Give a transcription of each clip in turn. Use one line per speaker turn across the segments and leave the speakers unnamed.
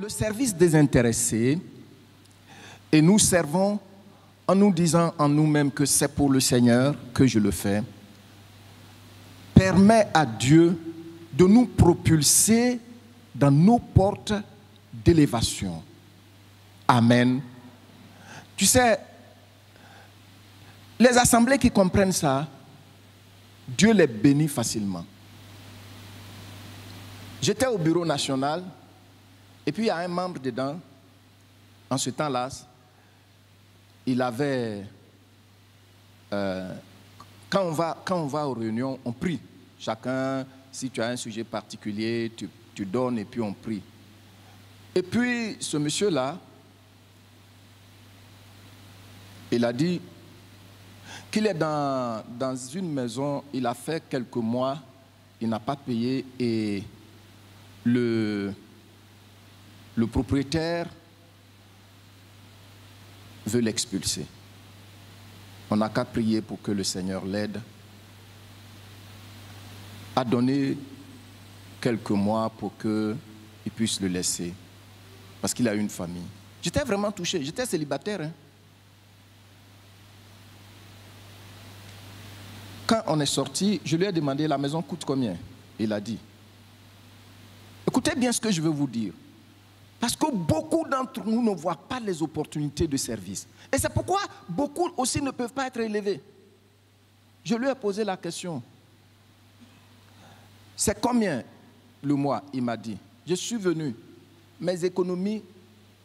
le service désintéressé, et nous servons en nous disant en nous-mêmes que c'est pour le Seigneur que je le fais, permet à Dieu de nous propulser dans nos portes d'élévation. Amen. Tu sais, les assemblées qui comprennent ça, Dieu les bénit facilement. J'étais au bureau national, et puis il y a un membre dedans, en ce temps-là, il avait... quand on va aux réunions, on prie. Chacun, si tu as un sujet particulier, tu donnes et puis on prie. Et puis, ce monsieur-là, il a dit qu'il est dans une maison, il a fait quelques mois, il n'a pas payé et le propriétaire veut l'expulser. On n'a qu'à prier pour que le Seigneur l'aide à donner quelques mois pour qu'il puisse le laisser. Parce qu'il a une famille. J'étais vraiment touché. J'étais célibataire. Hein. Quand on est sorti, je lui ai demandé la maison coûte combien. Il a dit. Écoutez bien ce que je veux vous dire. Parce que beaucoup d'entre nous ne voient pas les opportunités de service. Et c'est pourquoi beaucoup aussi ne peuvent pas être élevés. Je lui ai posé la question. C'est combien le mois? Il m'a dit. Je suis venu. Mes économies,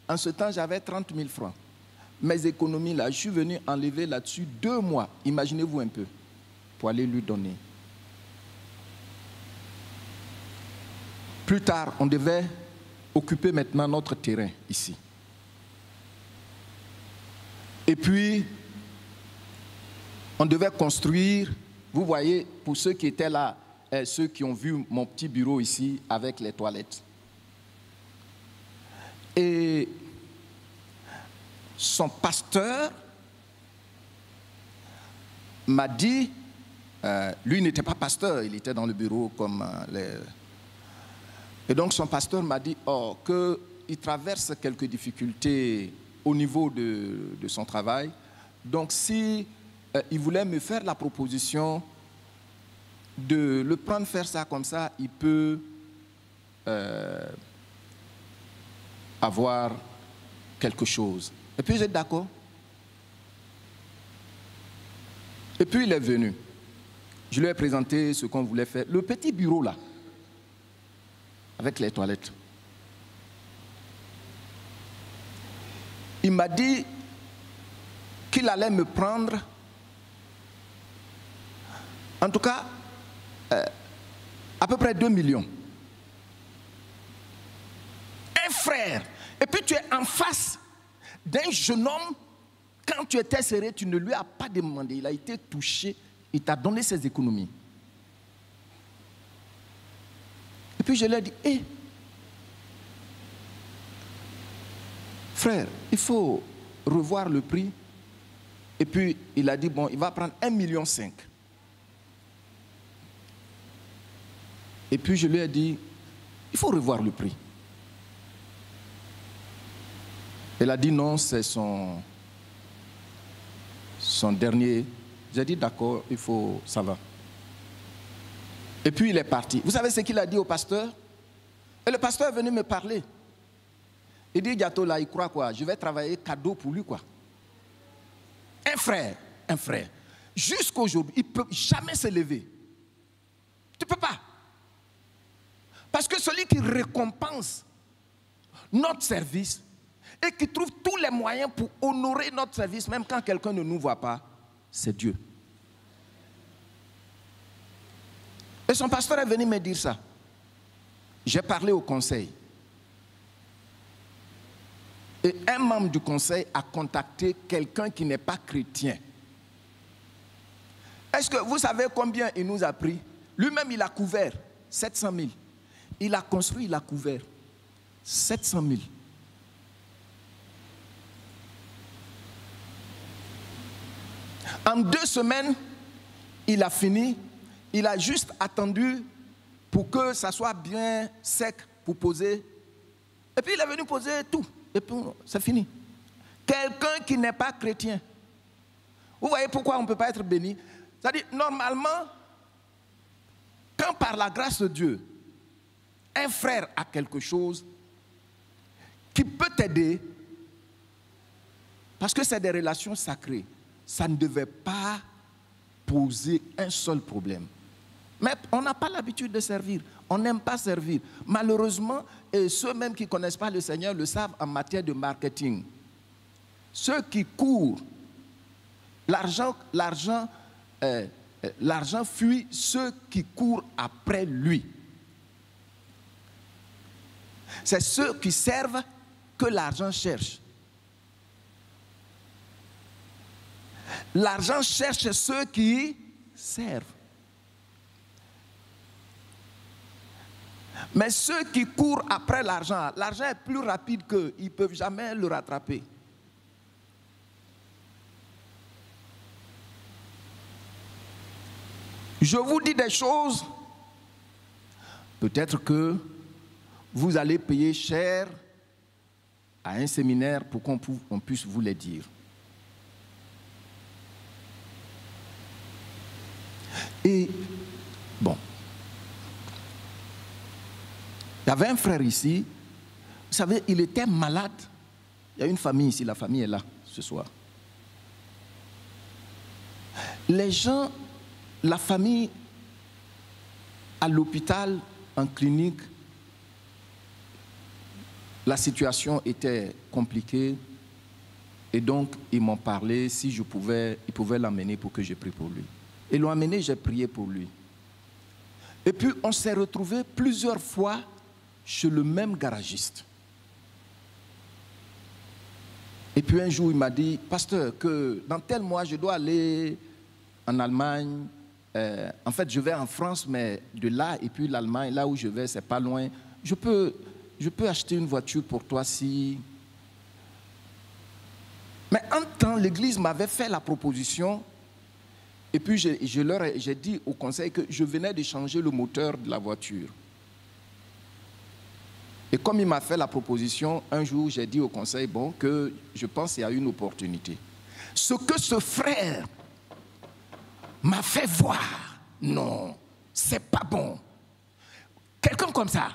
en ce temps, j'avais 30 000 francs. Mes économies, là, je suis venu enlever là-dessus 2 mois. Imaginez-vous un peu, pour aller lui donner. Plus tard, on devait occuper maintenant notre terrain ici. Et puis, on devait construire, vous voyez, pour ceux qui étaient là, ceux qui ont vu mon petit bureau ici avec les toilettes. Et son pasteur m'a dit, lui n'était pas pasteur, il était dans le bureau comme les... Et donc son pasteur m'a dit qu'il traverse quelques difficultés au niveau de son travail. Donc si il voulait me faire la proposition de le prendre faire ça comme ça, il peut avoir quelque chose. Et puis j'ai dit d'accord. Et puis il est venu. Je lui ai présenté ce qu'on voulait faire. Le petit bureau là, avec les toilettes. Il m'a dit qu'il allait me prendre, en tout cas, à peu près 2 millions. Un frère. Et puis tu es en face d'un jeune homme, quand tu étais serré, tu ne lui as pas demandé. Il a été touché, il t'a donné ses économies. Et puis je lui ai dit, hé, frère, il faut revoir le prix. Et puis il a dit, bon, il va prendre 1,5 million. Et puis je lui ai dit, il faut revoir le prix. Elle a dit non, c'est son dernier. J'ai dit d'accord, il faut, ça va. Et puis il est parti. Vous savez ce qu'il a dit au pasteur? Et le pasteur est venu me parler. Il dit, Diato là, il croit quoi? Je vais travailler cadeau pour lui quoi. Un frère. Jusqu'aujourd'hui, il ne peut jamais se lever. Tu ne peux pas. Parce que celui qui récompense notre service et qui trouve tous les moyens pour honorer notre service, même quand quelqu'un ne nous voit pas, c'est Dieu. Et son pasteur est venu me dire ça. J'ai parlé au conseil. Et un membre du conseil a contacté quelqu'un qui n'est pas chrétien. Est-ce que vous savez combien il nous a pris? Lui-même, il a couvert 700 000. Il a construit, il a couvert 700 000. En 2 semaines, il a fini. Il a juste attendu pour que ça soit bien sec pour poser Et puis il est venu poser tout. Et puis c'est fini. Quelqu'un qui n'est pas chrétien. Vous voyez pourquoi on ne peut pas être béni? C'est-à-dire, normalement, quand par la grâce de Dieu, un frère a quelque chose qui peut t'aider, parce que c'est des relations sacrées, ça ne devait pas poser un seul problème. Mais on n'a pas l'habitude de servir. On n'aime pas servir. Malheureusement, et ceux même qui ne connaissent pas le Seigneur le savent en matière de marketing. Ceux qui courent, l'argent fuit ceux qui courent après lui. C'est ceux qui servent que l'argent cherche. L'argent cherche ceux qui servent. Mais ceux qui courent après l'argent, l'argent est plus rapide qu'eux, ils ne peuvent jamais le rattraper. Je vous dis des choses, peut-être que vous allez payer cher à un séminaire pour qu'on puisse vous les dire. Et, bon, il y avait un frère ici, vous savez, il était malade. Il y a une famille ici, la famille est là ce soir. Les gens, la famille, à l'hôpital, en clinique, la situation était compliquée. Et donc, ils m'ont parlé si ils pouvaient l'emmener pour que je prie pour lui. Ils l'ont amené, j'ai prié pour lui. Et puis, on s'est retrouvés plusieurs fois chez le même garagiste. Et puis un jour, il m'a dit, pasteur, que dans tel mois, je dois aller en Allemagne. En fait, je vais en France, mais de là, et puis l'Allemagne, là où je vais, c'est pas loin. Je peux acheter une voiture pour toi si... Mais en temps, l'église m'avait fait la proposition, et puis j'ai dit au conseil que je venais de changer le moteur de la voiture. Et comme il m'a fait la proposition, un jour, j'ai dit au conseil, bon, que je pense qu'il y a une opportunité. Ce que ce frère m'a fait voir, non, c'est pas bon. Quelqu'un comme ça,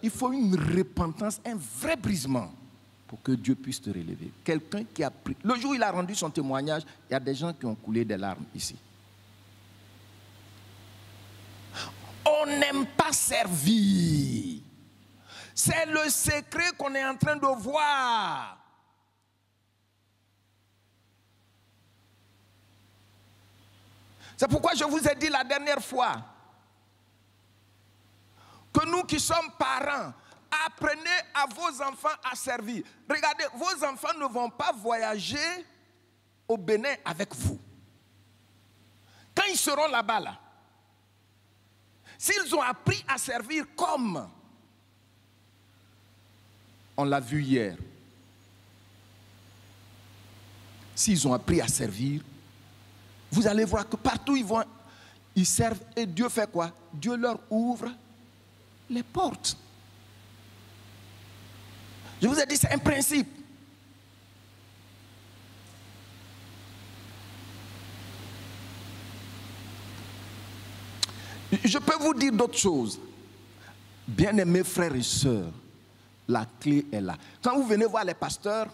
il faut une repentance, un vrai brisement pour que Dieu puisse te relever. Quelqu'un qui a pris... Le jour où il a rendu son témoignage, il y a des gens qui ont coulé des larmes ici. On n'aime pas servir. C'est le secret qu'on est en train de voir. C'est pourquoi je vous ai dit la dernière fois que nous qui sommes parents, apprenez à vos enfants à servir. Regardez, vos enfants ne vont pas voyager au Bénin avec vous. Quand ils seront là-bas, là, s'ils ont appris à servir comme on l'a vu hier, s'ils ont appris à servir, vous allez voir que partout ils servent et Dieu fait quoi? Dieu leur ouvre les portes. Je vous ai dit, c'est un principe. Je peux vous dire d'autres choses. Bien-aimés frères et sœurs, la clé est là. Quand vous venez voir les pasteurs,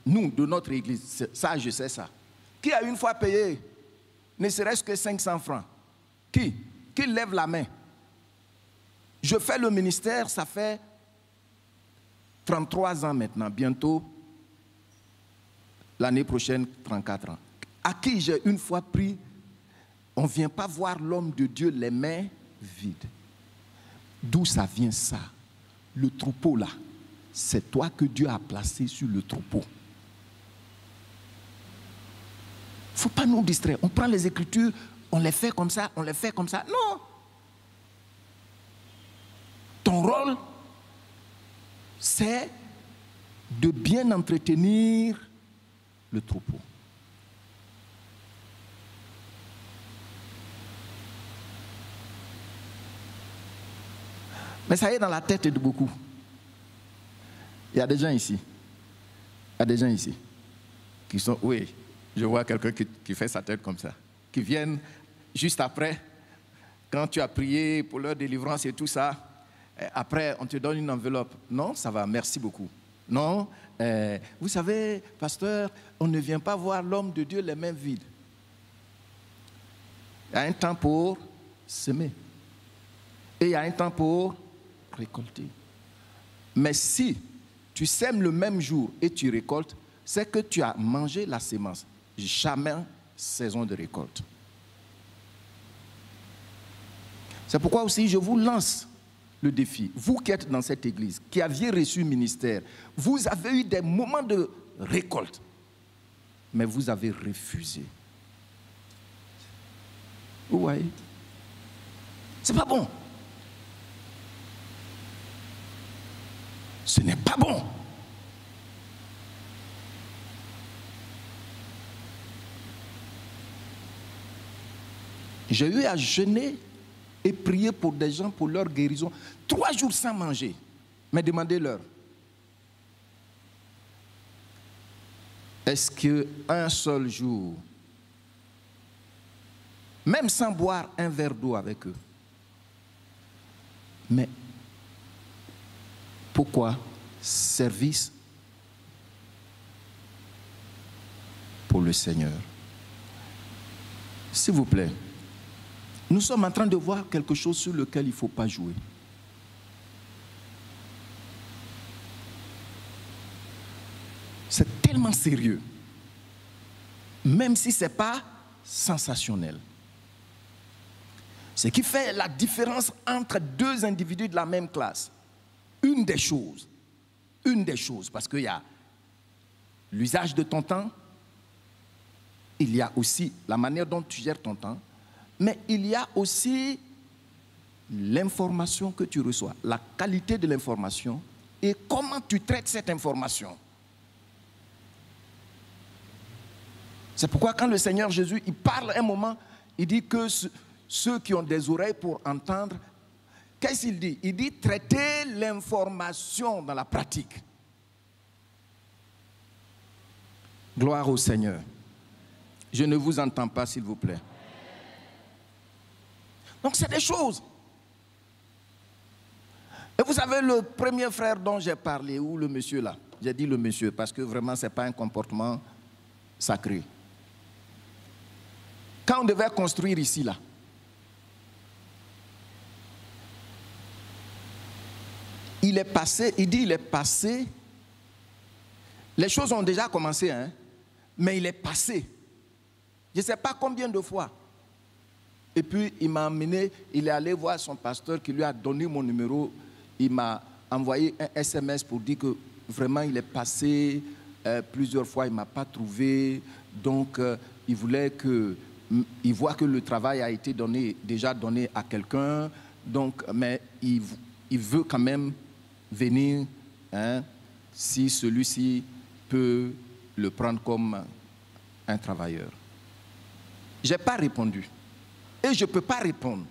nous, de notre église, ça, je sais ça. Qui a une fois payé, ne serait-ce que 500 francs? Qui lève la main? Je fais le ministère, ça fait 33 ans maintenant, bientôt, l'année prochaine, 34 ans. À qui j'ai une fois pris, on ne vient pas voir l'homme de Dieu les mains vides. D'où ça vient ça? Le troupeau là, c'est toi que Dieu a placé sur le troupeau. Il ne faut pas nous distraire. On prend les Écritures, on les fait comme ça, on les fait comme ça. Non. Ton rôle, c'est de bien entretenir le troupeau. Mais ça est dans la tête de beaucoup. Il y a des gens ici. Il y a des gens ici qui sont, oui, je vois quelqu'un qui fait sa tête comme ça, qui viennent juste après, quand tu as prié pour leur délivrance et tout ça, après on te donne une enveloppe. Non, ça va, merci beaucoup. Non, vous savez, pasteur, on ne vient pas voir l'homme de Dieu les mains vides. Il y a un temps pour semer. Et il y a un temps pour récolter. Mais si tu sèmes le même jour et tu récoltes, c'est que tu as mangé la sémence. Jamais saison de récolte. C'est pourquoi aussi je vous lance le défi. Vous qui êtes dans cette église, qui aviez reçu le ministère, vous avez eu des moments de récolte, mais vous avez refusé. Vous voyez? C'est pas bon. Ce n'est pas bon. J'ai eu à jeûner et prier pour des gens pour leur guérison. 3 jours sans manger. Mais demandez-leur. Est-ce qu'un seul jour, même sans boire un verre d'eau avec eux, mais pourquoi service pour le Seigneur? S'il vous plaît, nous sommes en train de voir quelque chose sur lequel il ne faut pas jouer. C'est tellement sérieux, même si ce n'est pas sensationnel. Ce qui fait la différence entre deux individus de la même classe, une des choses, parce qu'il y a l'usage de ton temps, il y a aussi la manière dont tu gères ton temps, mais il y a aussi l'information que tu reçois, la qualité de l'information et comment tu traites cette information. C'est pourquoi quand le Seigneur Jésus, il parle un moment, il dit que ceux qui ont des oreilles pour entendre, qu'est-ce qu'il dit? Il dit traiter l'information dans la pratique. Gloire au Seigneur. Je ne vous entends pas, s'il vous plaît. Donc c'est des choses. Et vous savez, le premier frère dont j'ai parlé, ou le monsieur là, j'ai dit le monsieur parce que vraiment ce n'est pas un comportement sacré. Quand on devait construire ici là, il est passé, les choses ont déjà commencé, hein, mais il est passé, je ne sais pas combien de fois. Et puis il m'a amené, il est allé voir son pasteur qui lui a donné mon numéro, il m'a envoyé un SMS pour dire que vraiment il est passé plusieurs fois, il ne m'a pas trouvé, donc il voulait il voit que le travail a été déjà donné à quelqu'un, donc, mais il veut quand même venir, hein, si celui-ci peut le prendre comme un travailleur. Je n'ai pas répondu. Et je ne peux pas répondre.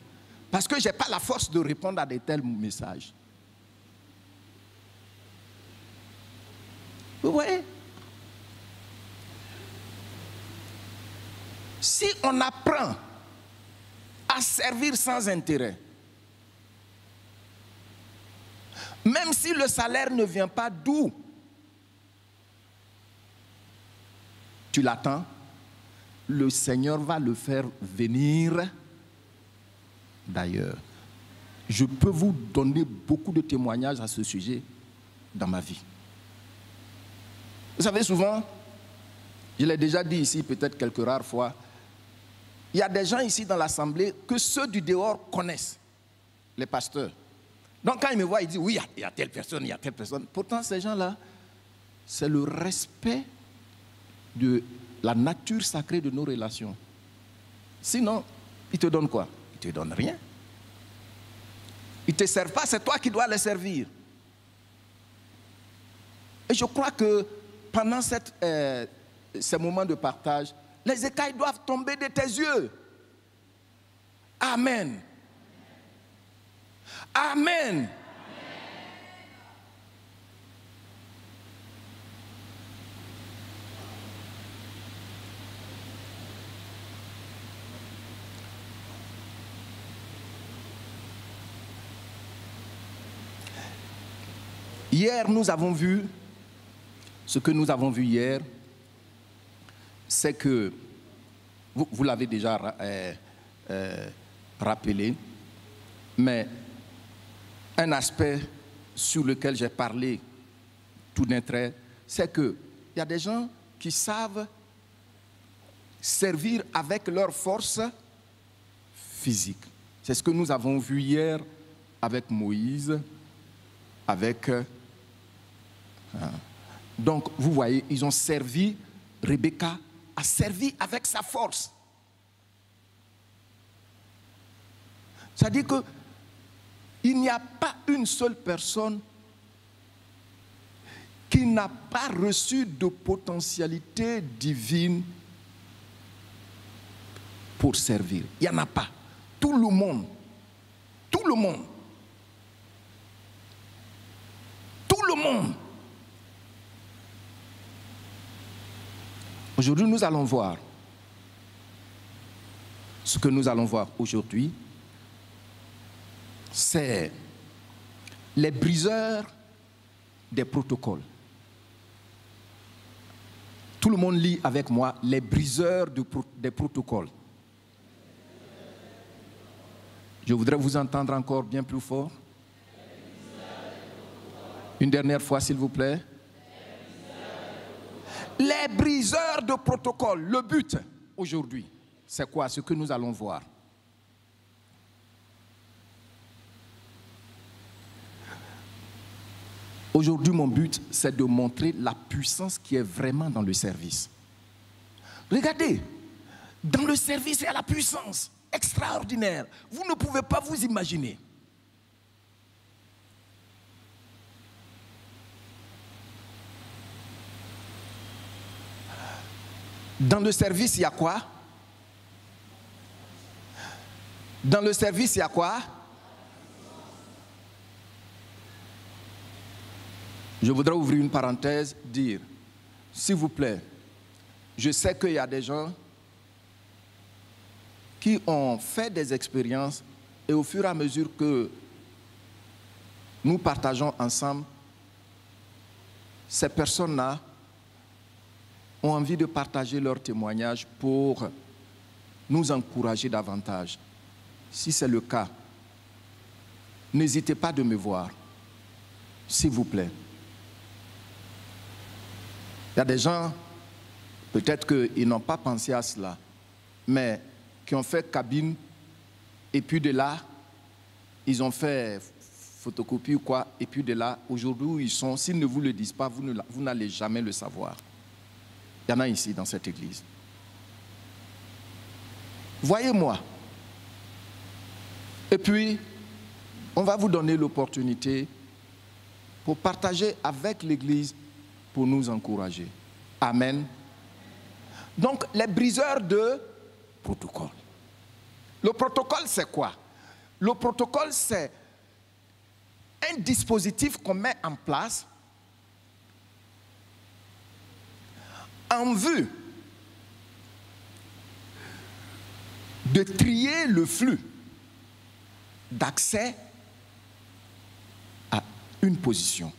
Parce que je n'ai pas la force de répondre à de tels messages. Vous voyez? Si on apprend à servir sans intérêt, même si le salaire ne vient pas d'où tu l'attends, le Seigneur va le faire venir d'ailleurs. Je peux vous donner beaucoup de témoignages à ce sujet dans ma vie. Vous savez, souvent, je l'ai déjà dit ici peut-être quelques rares fois, il y a des gens ici dans l'assemblée que ceux du dehors connaissent, les pasteurs. Donc quand ils me voient, ils disent, oui, il y a telle personne, il y a telle personne. Pourtant, ces gens-là, c'est le respect de la nature sacrée de nos relations. Sinon, ils te donnent quoi? Ils ne te donnent rien. Ils ne te servent pas, c'est toi qui dois les servir. Et je crois que pendant ces moments de partage, les écailles doivent tomber de tes yeux. Amen. Amen. Hier, nous avons vu, ce que nous avons vu hier, c'est que, vous l'avez déjà rappelé, mais un aspect sur lequel j'ai parlé tout d'un trait, c'est qu'il y a des gens qui savent servir avec leur force physique. C'est ce que nous avons vu hier avec Moïse, avec... donc, vous voyez, ils ont servi, Rebecca a servi avec sa force. C'est-à-dire qu'il n'y a pas une seule personne qui n'a pas reçu de potentialité divine pour servir. Il n'y en a pas. Tout le monde, tout le monde, tout le monde. Aujourd'hui, nous allons voir ce que nous allons voir aujourd'hui, c'est les briseurs des protocoles. Tout le monde lit avec moi les briseurs des protocoles. Je voudrais vous entendre encore bien plus fort. Une dernière fois, s'il vous plaît. Les briseurs de protocole. Le but aujourd'hui, c'est quoi? Ce que nous allons voir. Aujourd'hui, mon but, c'est de montrer la puissance qui est vraiment dans le service. Regardez, dans le service, il y a la puissance extraordinaire. Vous ne pouvez pas vous imaginer. Dans le service, il y a quoi? Dans le service, il y a quoi? Je voudrais ouvrir une parenthèse, dire, s'il vous plaît, je sais qu'il y a des gens qui ont fait des expériences et au fur et à mesure que nous partageons ensemble, ces personnes-là ont envie de partager leur témoignage pour nous encourager davantage. Si c'est le cas, n'hésitez pas de me voir, s'il vous plaît. Il y a des gens, peut-être qu'ils n'ont pas pensé à cela, mais qui ont fait cabine, et puis de là, ils ont fait photocopie ou quoi, et puis de là, aujourd'hui où ils sont, s'ils ne vous le disent pas, vous n'allez jamais le savoir. Il y en a ici dans cette église. Voyez-moi. Et puis, on va vous donner l'opportunité pour partager avec l'église, pour nous encourager. Amen. Donc, les briseurs de protocole. Le protocole, c'est quoi? Le protocole, c'est un dispositif qu'on met en place en vue de trier le flux d'accès à une position.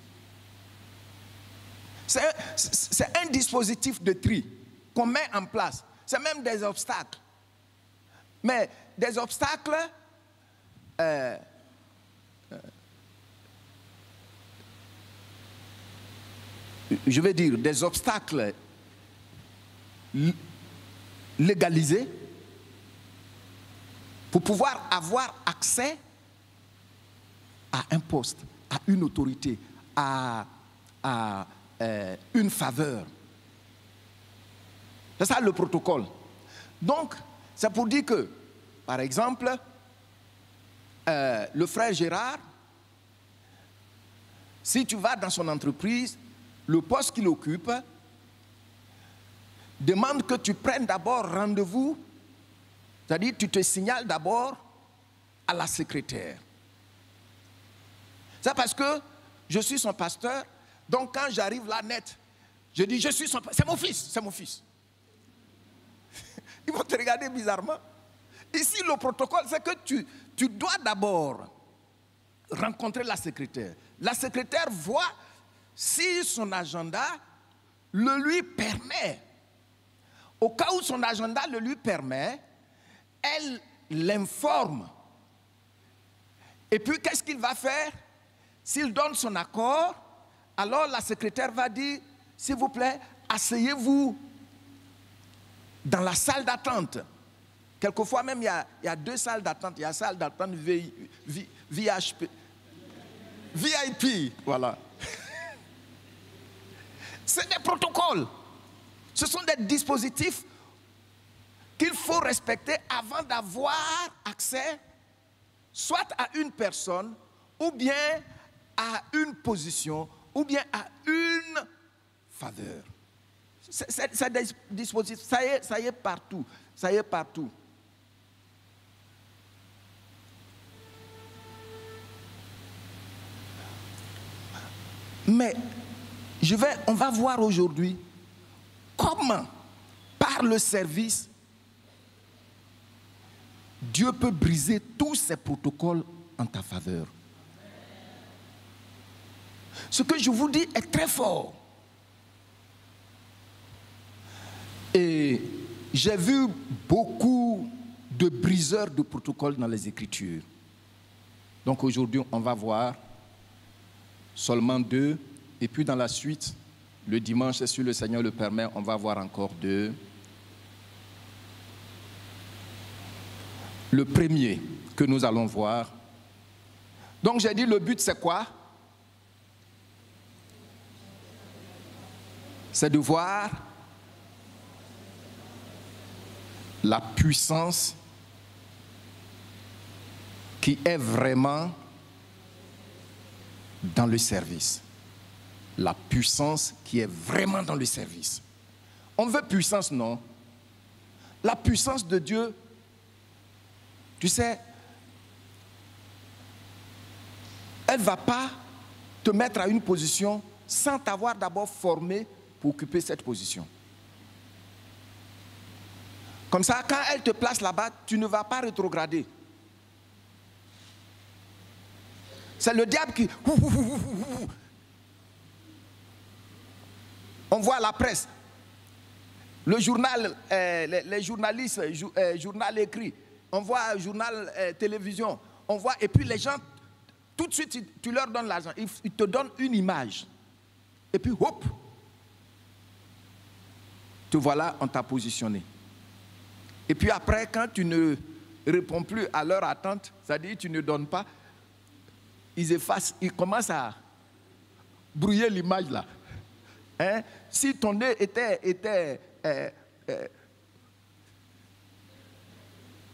C'est un dispositif de tri qu'on met en place. C'est même des obstacles. Mais des obstacles je vais dire des obstacles légalisés pour pouvoir avoir accès à un poste, à une autorité, à une faveur. C'est ça le protocole. Donc, c'est pour dire que, par exemple, le frère Gérard, si tu vas dans son entreprise, le poste qu'il occupe demande que tu prennes d'abord rendez-vous, c'est-à-dire tu te signales d'abord à la secrétaire. C'est parce que je suis son pasteur, donc quand j'arrive là net, je dis je suis son pasteur, c'est mon fils. Ils vont te regarder bizarrement. Ici, le protocole, c'est que tu dois d'abord rencontrer la secrétaire. La secrétaire voit si son agenda le lui permet. Au cas où son agenda le lui permet, elle l'informe. Et puis, qu'est-ce qu'il va faire? S'il donne son accord, alors la secrétaire va dire, s'il vous plaît, asseyez-vous dans la salle d'attente. Quelquefois même, il y a 2 salles d'attente. Il y a la salle d'attente VIP. Voilà. C'est des protocoles. Ce sont des dispositifs qu'il faut respecter avant d'avoir accès soit à une personne, ou bien à une position, ou bien à une faveur. C'est des dispositifs, ça y est partout. Ça y est partout. Mais on va voir aujourd'hui comment, par le service, Dieu peut briser tous ces protocoles en ta faveur. Ce que je vous dis est très fort. Et j'ai vu beaucoup de briseurs de protocoles dans les Écritures. Donc aujourd'hui, on va voir seulement 2. Et puis dans la suite, le dimanche, si le Seigneur le permet, on va voir encore 2. Le premier que nous allons voir. Donc j'ai dit, le but c'est quoi? C'est de voir la puissance qui est vraiment dans le service. La puissance qui est vraiment dans le service. On veut puissance, non? La puissance de Dieu, tu sais, elle ne va pas te mettre à une position sans t'avoir d'abord formé pour occuper cette position. Comme ça, quand elle te place là-bas, tu ne vas pas rétrograder. C'est le diable qui... On voit la presse, le journal, les journalistes, journal écrit, on voit journal télévision, on voit, et puis les gens, tout de suite, tu leur donnes l'argent, ils te donnent une image. Et puis, hop, te voilà, on t'a positionné. Et puis après, quand tu ne réponds plus à leur attente, c'est-à-dire tu ne donnes pas, ils effacent, ils commencent à brouiller l'image là. Hein? Si ton nez était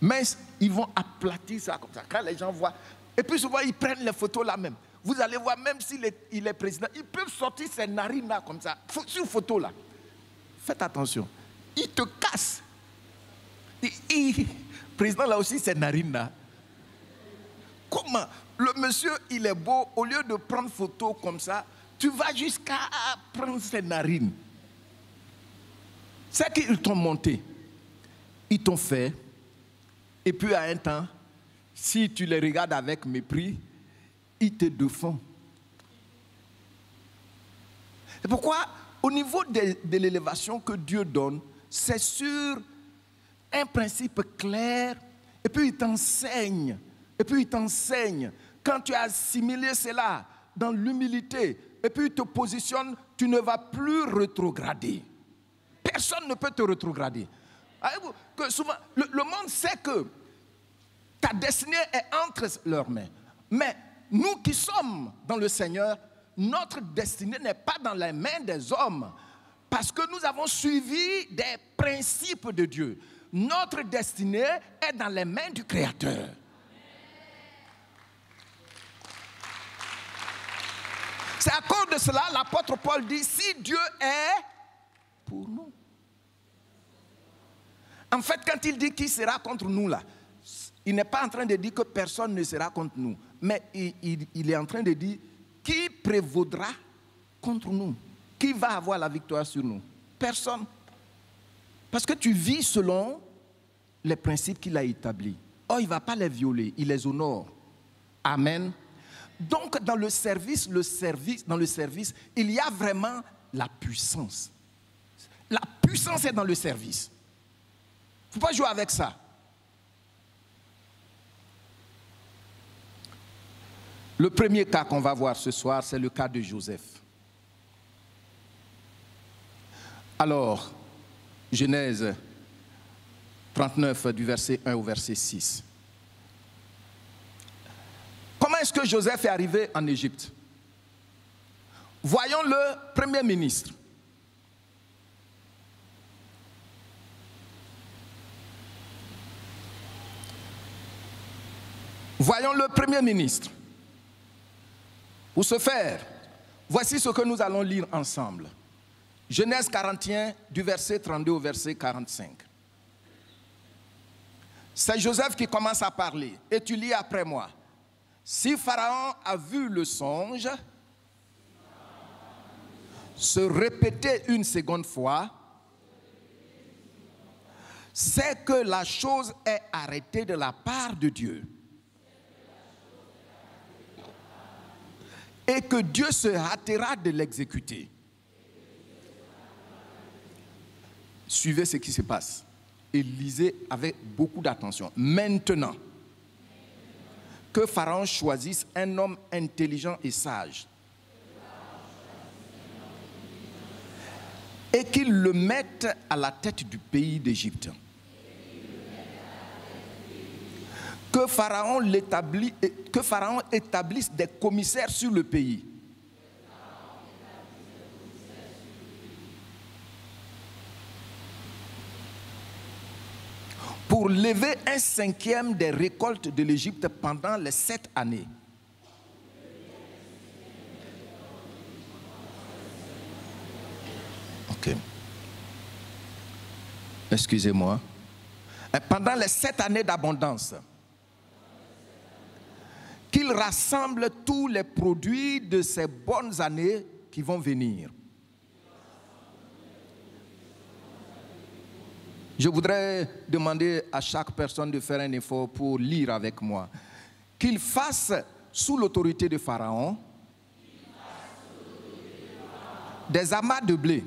mince, ils vont aplatir ça comme ça. Quand les gens voient, et puis souvent ils prennent les photos là même. Vous allez voir, même s'il est président, ils peuvent sortir ses narines là comme ça, sur photo là. Faites attention, ils te cassent. Le président là aussi, ses narines là. Comment? Le monsieur, il est beau, au lieu de prendre photo comme ça, tu vas jusqu'à prendre ses narines. C'est qu'ils t'ont monté, ils t'ont fait, et puis à un temps, si tu les regardes avec mépris, ils te défendent. C'est pourquoi, au niveau de l'élévation que Dieu donne, c'est sur un principe clair, et puis il t'enseigne, Quand tu as assimilé cela dans l'humilité, et puis il te positionne, tu ne vas plus rétrograder. Personne ne peut te rétrograder. Que souvent, le monde sait que ta destinée est entre leurs mains. Mais nous qui sommes dans le Seigneur, notre destinée n'est pas dans les mains des hommes. Parce que nous avons suivi des principes de Dieu. Notre destinée est dans les mains du Créateur. C'est à cause de cela, l'apôtre Paul dit, si Dieu est pour nous. En fait, quand il dit qui sera contre nous là, il n'est pas en train de dire que personne ne sera contre nous. Mais il est en train de dire qui prévaudra contre nous. Qui va avoir la victoire sur nous? Personne. Parce que tu vis selon les principes qu'il a établis. Oh, il ne va pas les violer, il les honore. Amen. Donc, dans le service, il y a vraiment la puissance. La puissance est dans le service. Il ne faut pas jouer avec ça. Le premier cas qu'on va voir ce soir, c'est le cas de Joseph. Alors, Genèse 39, du verset 1 au verset 6. Comment est-ce que Joseph est arrivé en Égypte? Voyons le premier ministre. Voyons le premier ministre. Pour ce faire, voici ce que nous allons lire ensemble. Genèse 41, du verset 32 au verset 45. C'est Joseph qui commence à parler. Et tu lis après moi. Si Pharaon a vu le songe se répéter une seconde fois, c'est que la chose est arrêtée de la part de Dieu. Et que Dieu se hâtera de l'exécuter. Suivez ce qui se passe et lisez avec beaucoup d'attention. Maintenant, que Pharaon choisisse un homme intelligent et sage et qu'il le mette à la tête du pays d'Égypte. Que Pharaon établisse des commissaires sur le pays. Pour lever 1/5 des récoltes de l'Égypte pendant les 7 années. Ok. Excusez-moi. Pendant les 7 années d'abondance, qu'il rassemble tous les produits de ces bonnes années qui vont venir. Je voudrais demander à chaque personne de faire un effort pour lire avec moi. Qu'il fasse sous l'autorité de Pharaon des amas de blé,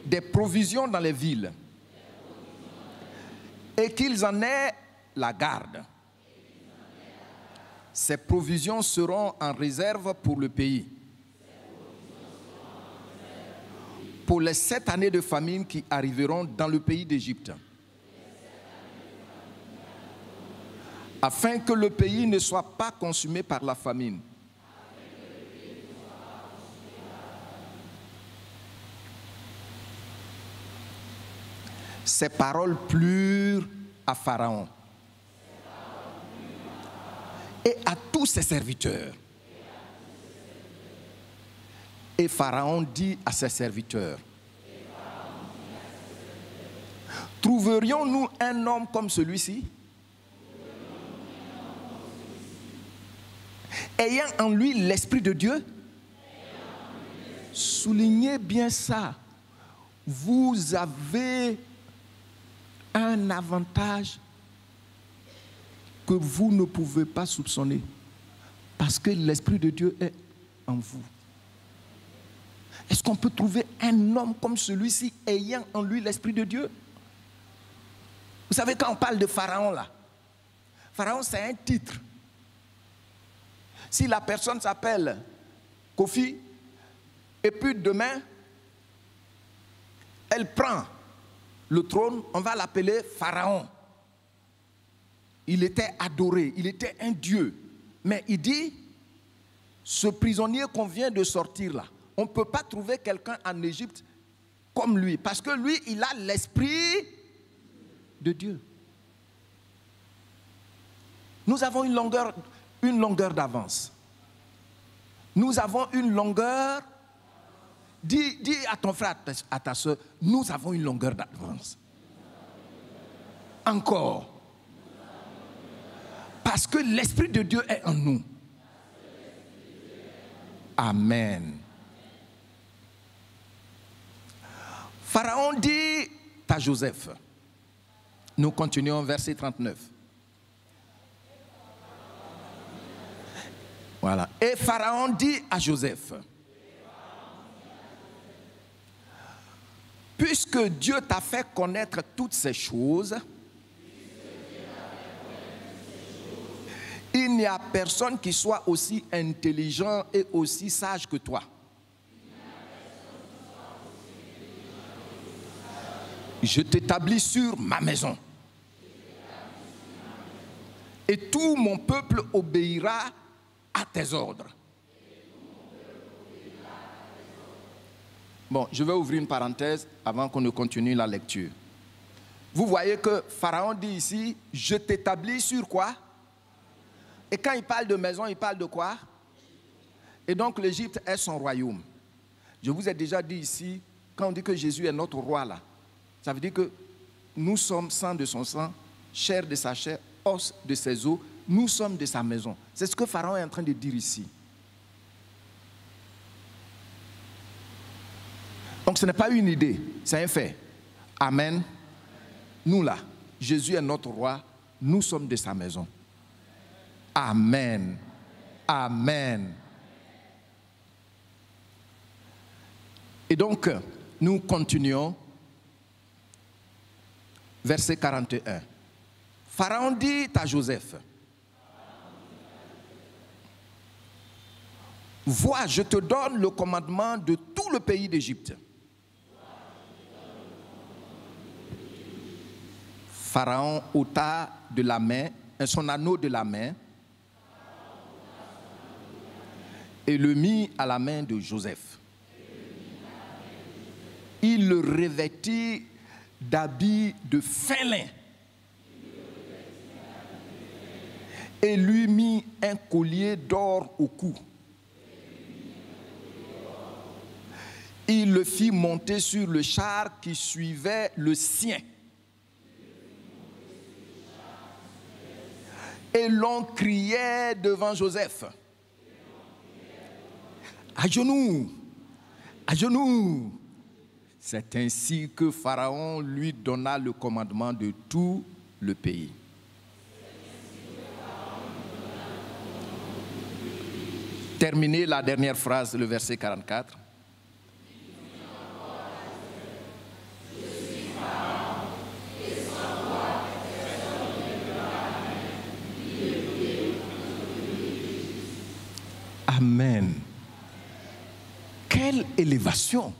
des provisions dans les villes, et qu'ils en aient la garde. Ces provisions seront en réserve pour le pays. Pour les 7 années de famine qui arriveront dans le pays d'Égypte. Afin que le pays ne soit pas consumé par la famine. Ces paroles plurent à Pharaon et à tous ses serviteurs. Et Pharaon dit à ses serviteurs, trouverions-nous un homme comme celui-ci, ayant en lui l'Esprit de Dieu? Soulignez bien ça. Vous avez un avantage que vous ne pouvez pas soupçonner, parce que l'Esprit de Dieu est en vous. Est-ce qu'on peut trouver un homme comme celui-ci ayant en lui l'Esprit de Dieu? Vous savez, quand on parle de Pharaon là, Pharaon c'est un titre. Si la personne s'appelle Kofi, et puis demain, elle prend le trône, on va l'appeler Pharaon. Il était adoré, il était un dieu. Mais il dit, ce prisonnier qu'on vient de sortir là, on ne peut pas trouver quelqu'un en Égypte comme lui. Parce que lui, il a l'Esprit de Dieu. Nous avons une longueur d'avance. Nous avons une longueur. Dis à ton frère, à ta soeur, nous avons une longueur d'avance. Encore. Parce que l'Esprit de Dieu est en nous. Amen. Pharaon dit à Joseph, nous continuons verset 39. Voilà. Et Pharaon dit à Joseph, puisque Dieu t'a fait connaître toutes ces choses, il n'y a personne qui soit aussi intelligent et aussi sage que toi. Je t'établis sur ma maison. Et tout mon peuple obéira à tes ordres. Bon, je vais ouvrir une parenthèse avant qu'on ne continue la lecture. Vous voyez que Pharaon dit ici, je t'établis sur quoi? Et quand il parle de maison, il parle de quoi? Et donc l'Égypte est son royaume. Je vous ai déjà dit ici, quand on dit que Jésus est notre roi là, ça veut dire que nous sommes sang de son sang, chair de sa chair, os de ses os, nous sommes de sa maison. C'est ce que Pharaon est en train de dire ici. Donc ce n'est pas une idée, c'est un fait. Amen. Nous là, Jésus est notre roi, nous sommes de sa maison. Amen. Amen. Et donc, nous continuons. Verset 41. Pharaon dit à Joseph, vois, je te donne le commandement de tout le pays d'Égypte. Pharaon ôta de la main, son anneau de la main et le mit à la main de Joseph. Il le revêtit d'habits de fin lin et lui mit un collier d'or au cou. Il le fit monter sur le char qui suivait le sien. Et l'on criait devant Joseph, à genoux, à genoux. C'est ainsi que Pharaon lui donna le commandement de tout le pays. Terminez la dernière phrase, le verset 44. Amen. Quelle élévation!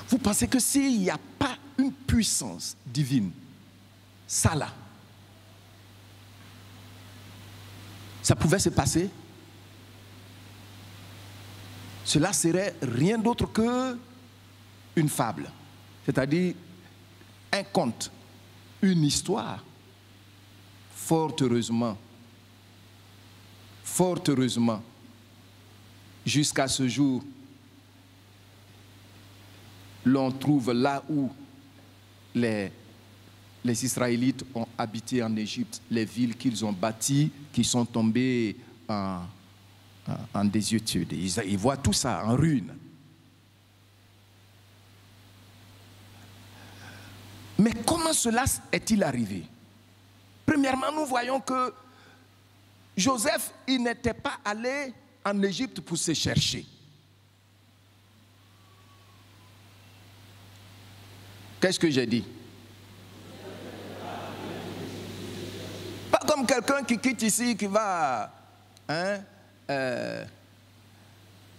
Vous pensez que s'il n'y a pas une puissance divine, ça là, ça pouvait se passer? Cela serait rien d'autre que une fable, c'est-à-dire un conte, une histoire. Fort heureusement, jusqu'à ce jour, l'on trouve là où les Israélites ont habité en Égypte, les villes qu'ils ont bâties, qui sont tombées en désuétude. Ils voient tout ça en ruine. Mais comment cela est-il arrivé? Premièrement, nous voyons que Joseph, il n'était pas allé en Égypte pour se chercher. Qu'est-ce que j'ai dit? Pas comme quelqu'un qui quitte ici, qui va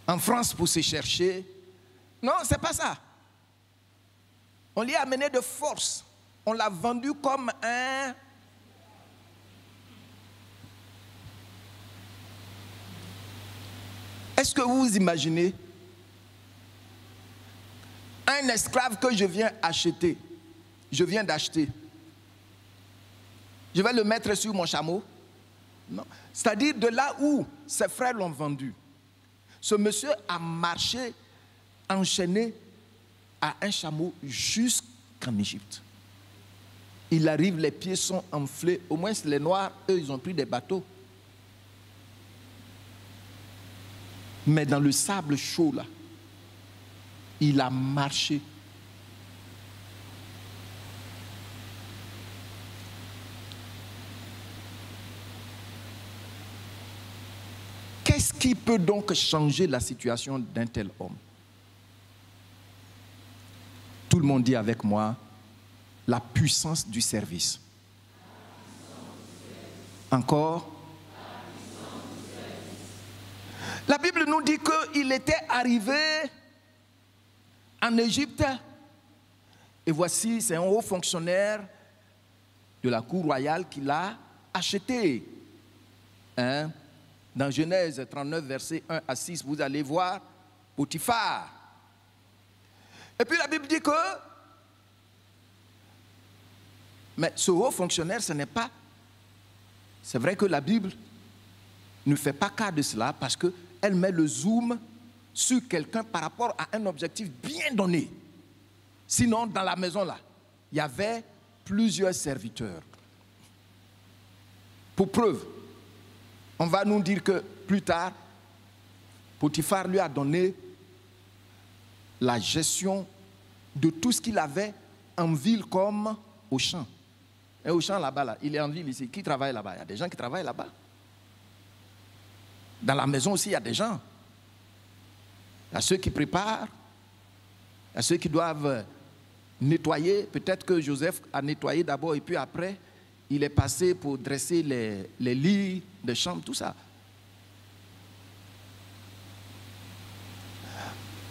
en France pour se chercher. Non, c'est pas ça. On l'y a amené de force. On l'a vendu comme un... Est-ce que vous imaginez un esclave que je viens acheter, je viens d'acheter, je vais le mettre sur mon chameau? Non. C'est-à-dire de là où ses frères l'ont vendu, ce monsieur a marché enchaîné à un chameau jusqu'en Égypte. Il arrive, les pieds sont enflés, au moins les Noirs, eux, ils ont pris des bateaux. Mais dans le sable chaud là, il a marché. qui peut donc changer la situation d'un tel homme? Tout le monde dit avec moi, la puissance du service. Encore? La Bible nous dit qu'il était arrivé en Égypte et voici, c'est un haut fonctionnaire de la cour royale qui l'a acheté. Hein? Dans Genèse 39, versets 1 à 6, vous allez voir Potiphar. Et puis la Bible dit que, mais ce haut fonctionnaire, ce n'est pas, c'est vrai que la Bible ne fait pas cas de cela parce qu'elle met le zoom sur quelqu'un par rapport à un objectif bien donné. Sinon, dans la maison là, il y avait plusieurs serviteurs. Pour preuve, on va nous dire que plus tard, Potiphar lui a donné la gestion de tout ce qu'il avait en ville comme au champ. Et au champ là-bas, là, il est en ville ici. Qui travaille là-bas? Il y a des gens qui travaillent là-bas. Dans la maison aussi, il y a des gens. Il y a ceux qui préparent, il y a ceux qui doivent nettoyer. Peut-être que Joseph a nettoyé d'abord et puis après, il est passé pour dresser les lits de chambre, tout ça.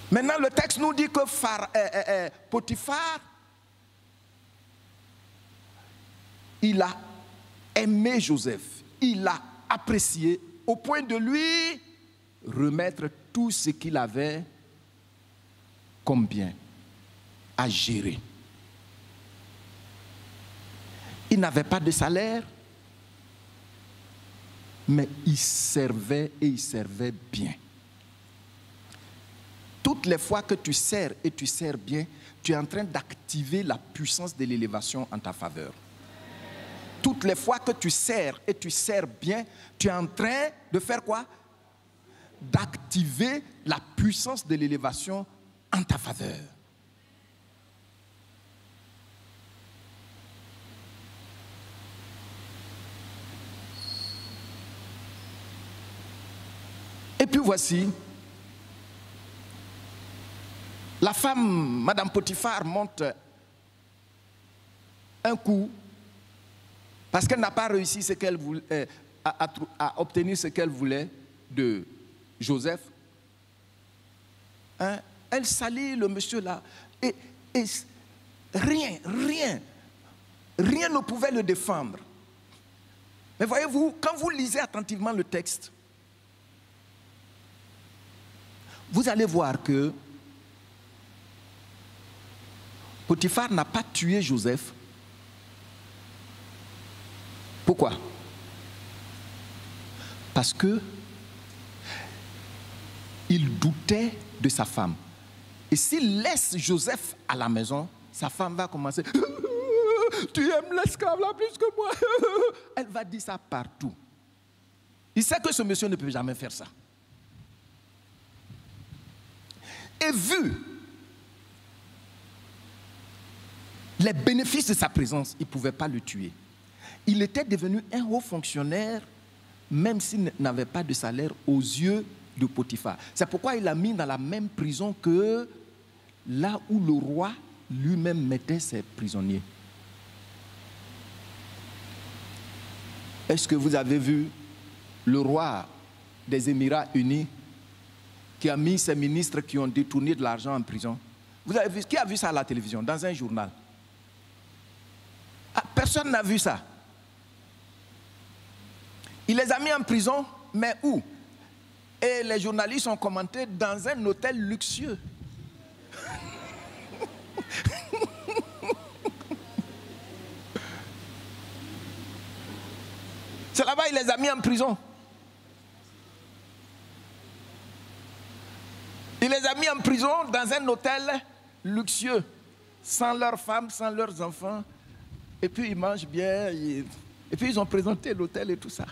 Maintenant, le texte nous dit que Potiphar, il a aimé Joseph, il l'a apprécié au point de lui remettre tout ce qu'il avait comme bien à gérer. Il n'avait pas de salaire, mais il servait et il servait bien. Toutes les fois que tu sers et tu sers bien, tu es en train d'activer la puissance de l'élévation en ta faveur. Toutes les fois que tu sers et tu sers bien, tu es en train de faire quoi? D'activer la puissance de l'élévation en ta faveur. Et puis voici, la femme, Madame Potiphar, monte un coup parce qu'elle n'a pas réussi ce qu'elle voulait, à obtenir ce qu'elle voulait de Joseph. Hein? Elle salit le monsieur là et rien ne pouvait le défendre. Mais voyez-vous, quand vous lisez attentivement le texte, vous allez voir que Potiphar n'a pas tué Joseph. Pourquoi? Parce que il doutait de sa femme. Et s'il laisse Joseph à la maison, sa femme va commencer. Tu aimes l'esclave là plus que moi. Elle va dire ça partout. Il sait que ce monsieur ne peut jamais faire ça. Et vu les bénéfices de sa présence, il ne pouvait pas le tuer. Il était devenu un haut fonctionnaire, même s'il n'avait pas de salaire aux yeux de Potiphar. C'est pourquoi il l'a mis dans la même prison que là où le roi lui-même mettait ses prisonniers. Est-ce que vous avez vu le roi des Émirats Unis qui a mis ses ministres qui ont détourné de l'argent en prison? Vous avez vu, qui a vu ça à la télévision, dans un journal? Ah, personne n'a vu ça. Il les a mis en prison, mais où? Et les journalistes ont commenté dans un hôtel luxueux. C'est là-bas il les a mis en prison. Il les a mis en prison dans un hôtel luxueux, sans leurs femmes, sans leurs enfants. Et puis ils mangent bien. Et puis ils ont présenté l'hôtel et tout ça.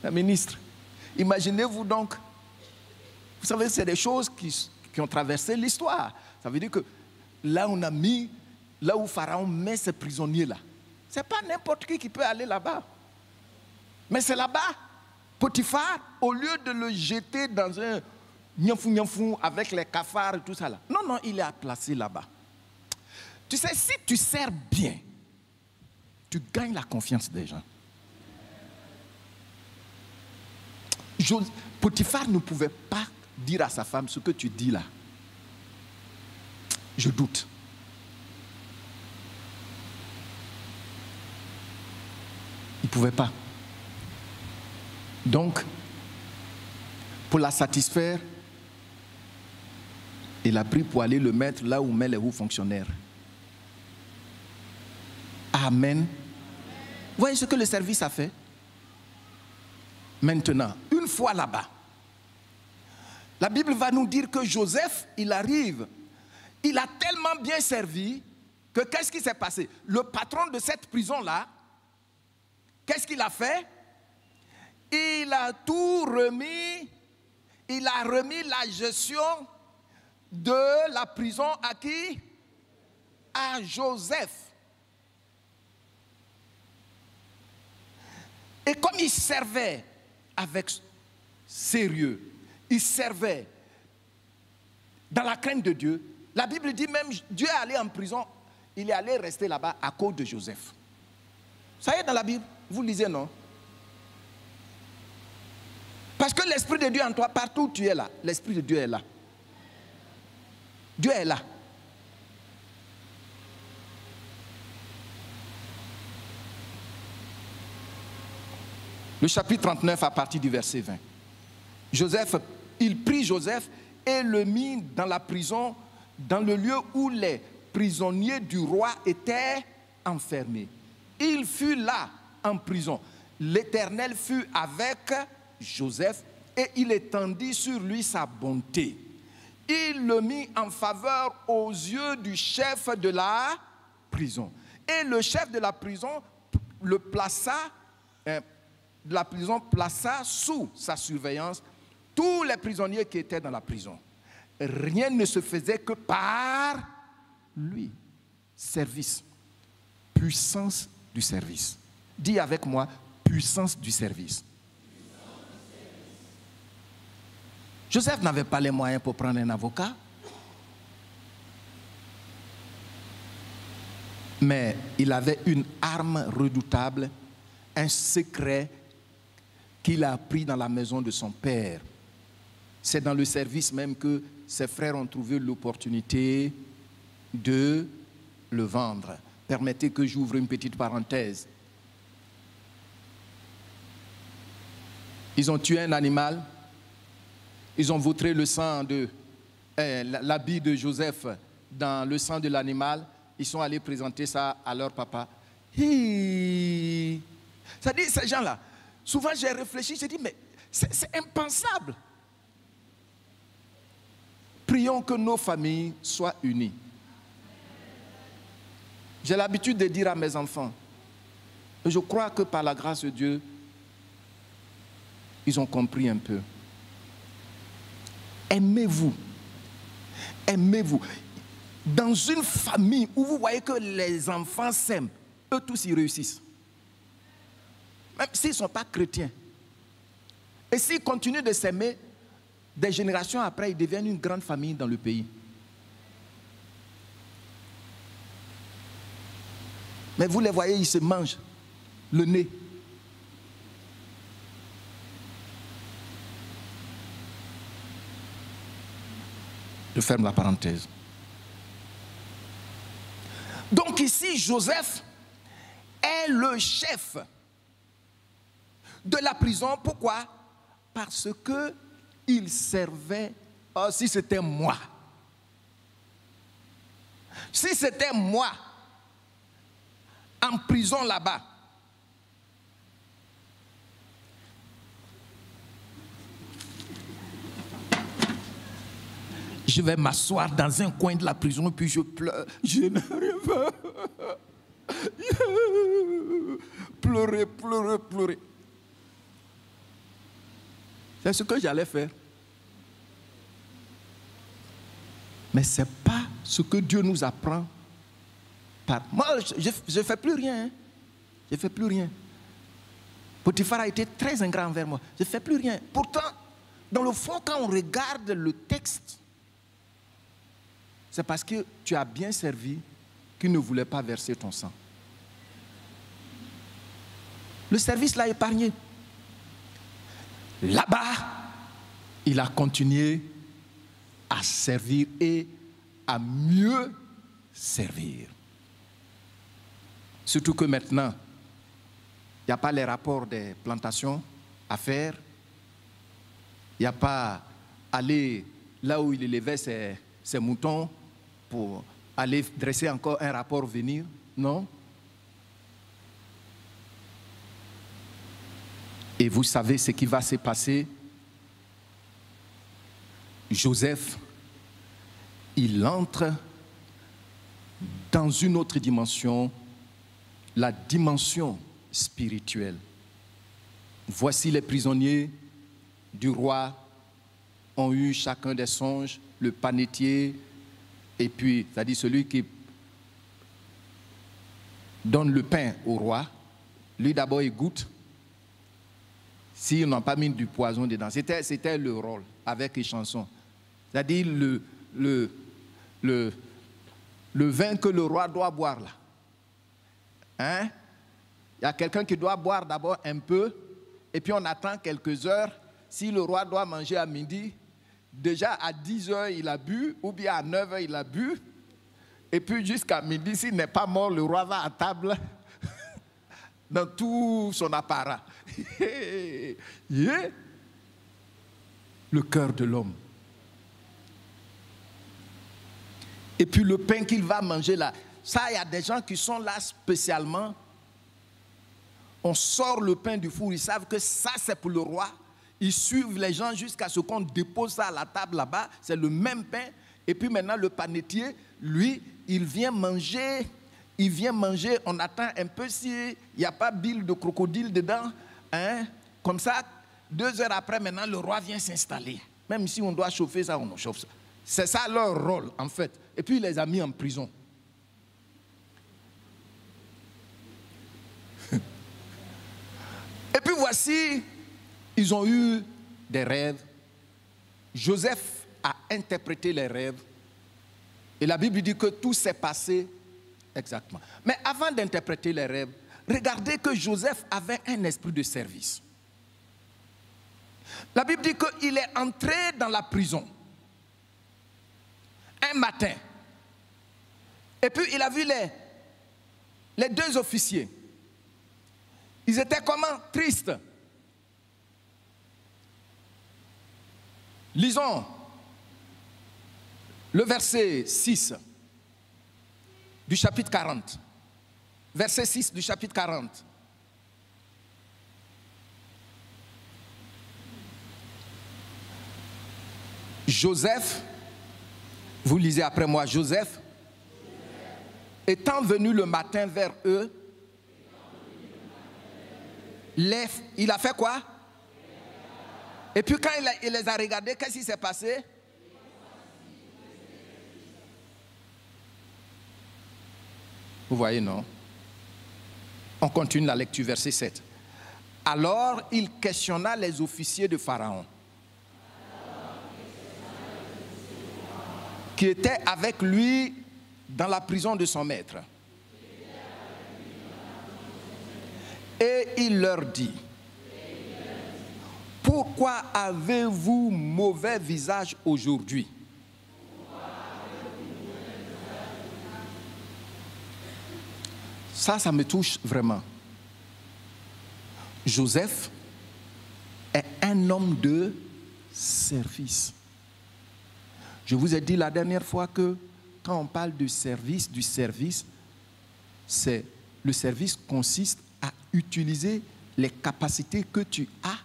La ministre, imaginez-vous donc, vous savez, c'est des choses qui ont traversé l'histoire. Ça veut dire que là où Pharaon met ses prisonniers là, c'est pas n'importe qui peut aller là-bas. Mais c'est là-bas Potiphar, au lieu de le jeter dans un nianfou avec les cafards et tout ça là, non, il est placé là-bas. Tu sais, si tu sers bien, tu gagnes la confiance des gens. Potiphar ne pouvait pas dire à sa femme ce que tu dis là. Je doute. Il ne pouvait pas. Donc, pour la satisfaire, il a pris pour aller le mettre là où met les hauts fonctionnaires. Amen. Vous voyez ce que le service a fait? Maintenant, une fois là-bas, la Bible va nous dire que Joseph, il arrive, il a tellement bien servi que qu'est-ce qui s'est passé? Le patron de cette prison-là, qu'est-ce qu'il a fait? Il a tout remis, il a remis la gestion de la prison à qui? À Joseph. Et comme il servait avec sérieux, il servait dans la crainte de Dieu, la Bible dit même Dieu est allé en prison, il est allé rester là-bas à cause de Joseph. Ça y est dans la Bible, vous lisez non? Parce que l'Esprit de Dieu en toi, partout où tu es là, l'Esprit de Dieu est là. Dieu est là. Le chapitre 39 à partir du verset 20. Il prit Joseph et le mit dans la prison, dans le lieu où les prisonniers du roi étaient enfermés. Il fut là en prison. L'Éternel fut avec Joseph et il étendit sur lui sa bonté. Il le mit en faveur aux yeux du chef de la prison. Et le chef de la prison le plaça sous sa surveillance tous les prisonniers qui étaient dans la prison. Rien ne se faisait que par lui. Service. Puissance du service. Dis avec moi, puissance du service. Joseph n'avait pas les moyens pour prendre un avocat. Mais il avait une arme redoutable, un secret qu'il a appris dans la maison de son père. C'est dans le service même que ses frères ont trouvé l'opportunité de le vendre. Permettez que j'ouvre une petite parenthèse. Ils ont tué un animal, ils ont vautré le sang de l'habit de Joseph dans le sang de l'animal, ils sont allés présenter ça à leur papa. C'est-à-dire, ces gens-là, souvent j'ai réfléchi, j'ai dit, mais c'est impensable. Prions que nos familles soient unies. J'ai l'habitude de dire à mes enfants, et je crois que par la grâce de Dieu, ils ont compris un peu. Aimez-vous. Aimez-vous. Dans une famille où vous voyez que les enfants s'aiment, eux tous ils réussissent. Même s'ils ne sont pas chrétiens. Et s'ils continuent de s'aimer, des générations après, ils deviennent une grande famille dans le pays. Mais vous les voyez, ils se mangent le nez. Je ferme la parenthèse. Donc ici, Joseph est le chef de la prison. Pourquoi? Parce que il servait. Oh, si c'était moi. Si c'était moi en prison là-bas, je vais m'asseoir dans un coin de la prison et puis je pleure. Je n'arrive pas. Pleurer, pleurer, pleurer. C'est ce que j'allais faire. Mais ce n'est pas ce que Dieu nous apprend. Moi, je ne fais plus rien. Hein. Je ne fais plus rien. Potiphar a été très ingrat envers moi. Je ne fais plus rien. Pourtant, dans le fond, quand on regarde le texte, c'est parce que tu as bien servi qu'il ne voulait pas verser ton sang. Le service l'a épargné. Là-bas, il a continué à servir et à mieux servir. Surtout que maintenant, il n'y a pas les rapports des plantations à faire. Il n'y a pas aller là où il élevait ses moutons pour aller dresser encore un rapport, venir. Non. Et vous savez ce qui va se passer. Joseph, il entre dans une autre dimension, la dimension spirituelle. Voici les prisonniers du roi ont eu chacun des songes, le panetier, et puis, c'est-à-dire celui qui donne le pain au roi, lui d'abord il goûte, s'ils n'ont pas mis du poison dedans. C'était le rôle avec les chansons. C'est-à-dire le vin que le roi doit boire là. Hein? Il y a quelqu'un qui doit boire d'abord un peu, et puis on attend quelques heures. Si le roi doit manger à midi, déjà à 10 heures il a bu, ou bien à 9 heures il a bu, et puis jusqu'à midi, s'il n'est pas mort, le roi va à table dans tout son apparat. Yeah. Le cœur de l'homme. Et puis le pain qu'il va manger là, ça, il y a des gens qui sont là spécialement. On sort le pain du four, ils savent que ça c'est pour le roi. Ils suivent les gens jusqu'à ce qu'on dépose ça à la table là-bas. C'est le même pain. Et puis maintenant le panetier, lui, il vient manger. On attend un peu s'il n'y a pas bile de crocodile dedans. Hein? Comme ça, 2 heures après, maintenant, le roi vient s'installer. Même si on doit chauffer ça, on chauffe ça. C'est ça leur rôle, en fait. Et puis, il les a mis en prison. Et puis, voici, ils ont eu des rêves. Joseph a interprété les rêves. Et la Bible dit que tout s'est passé exactement. Mais avant d'interpréter les rêves, regardez que Joseph avait un esprit de service. La Bible dit qu'il est entré dans la prison un matin. Et puis il a vu les 2 officiers. Ils étaient comment? Tristes. Lisons le verset 6 du chapitre 40. Verset 6 du chapitre 40. Joseph, vous lisez après moi, Joseph, étant venu le matin vers eux, il a fait quoi? Et puis quand il les a regardés, qu'est-ce qui s'est passé? Vous voyez, non? On continue la lecture, verset 7. Alors il questionna les officiers de Pharaon, qui étaient avec lui dans la prison de son maître. Et il leur dit, pourquoi avez-vous mauvais visage aujourd'hui? Ça me touche vraiment. Joseph est un homme de service. Je vous ai dit la dernière fois que quand on parle de service, le service consiste à utiliser les capacités que tu as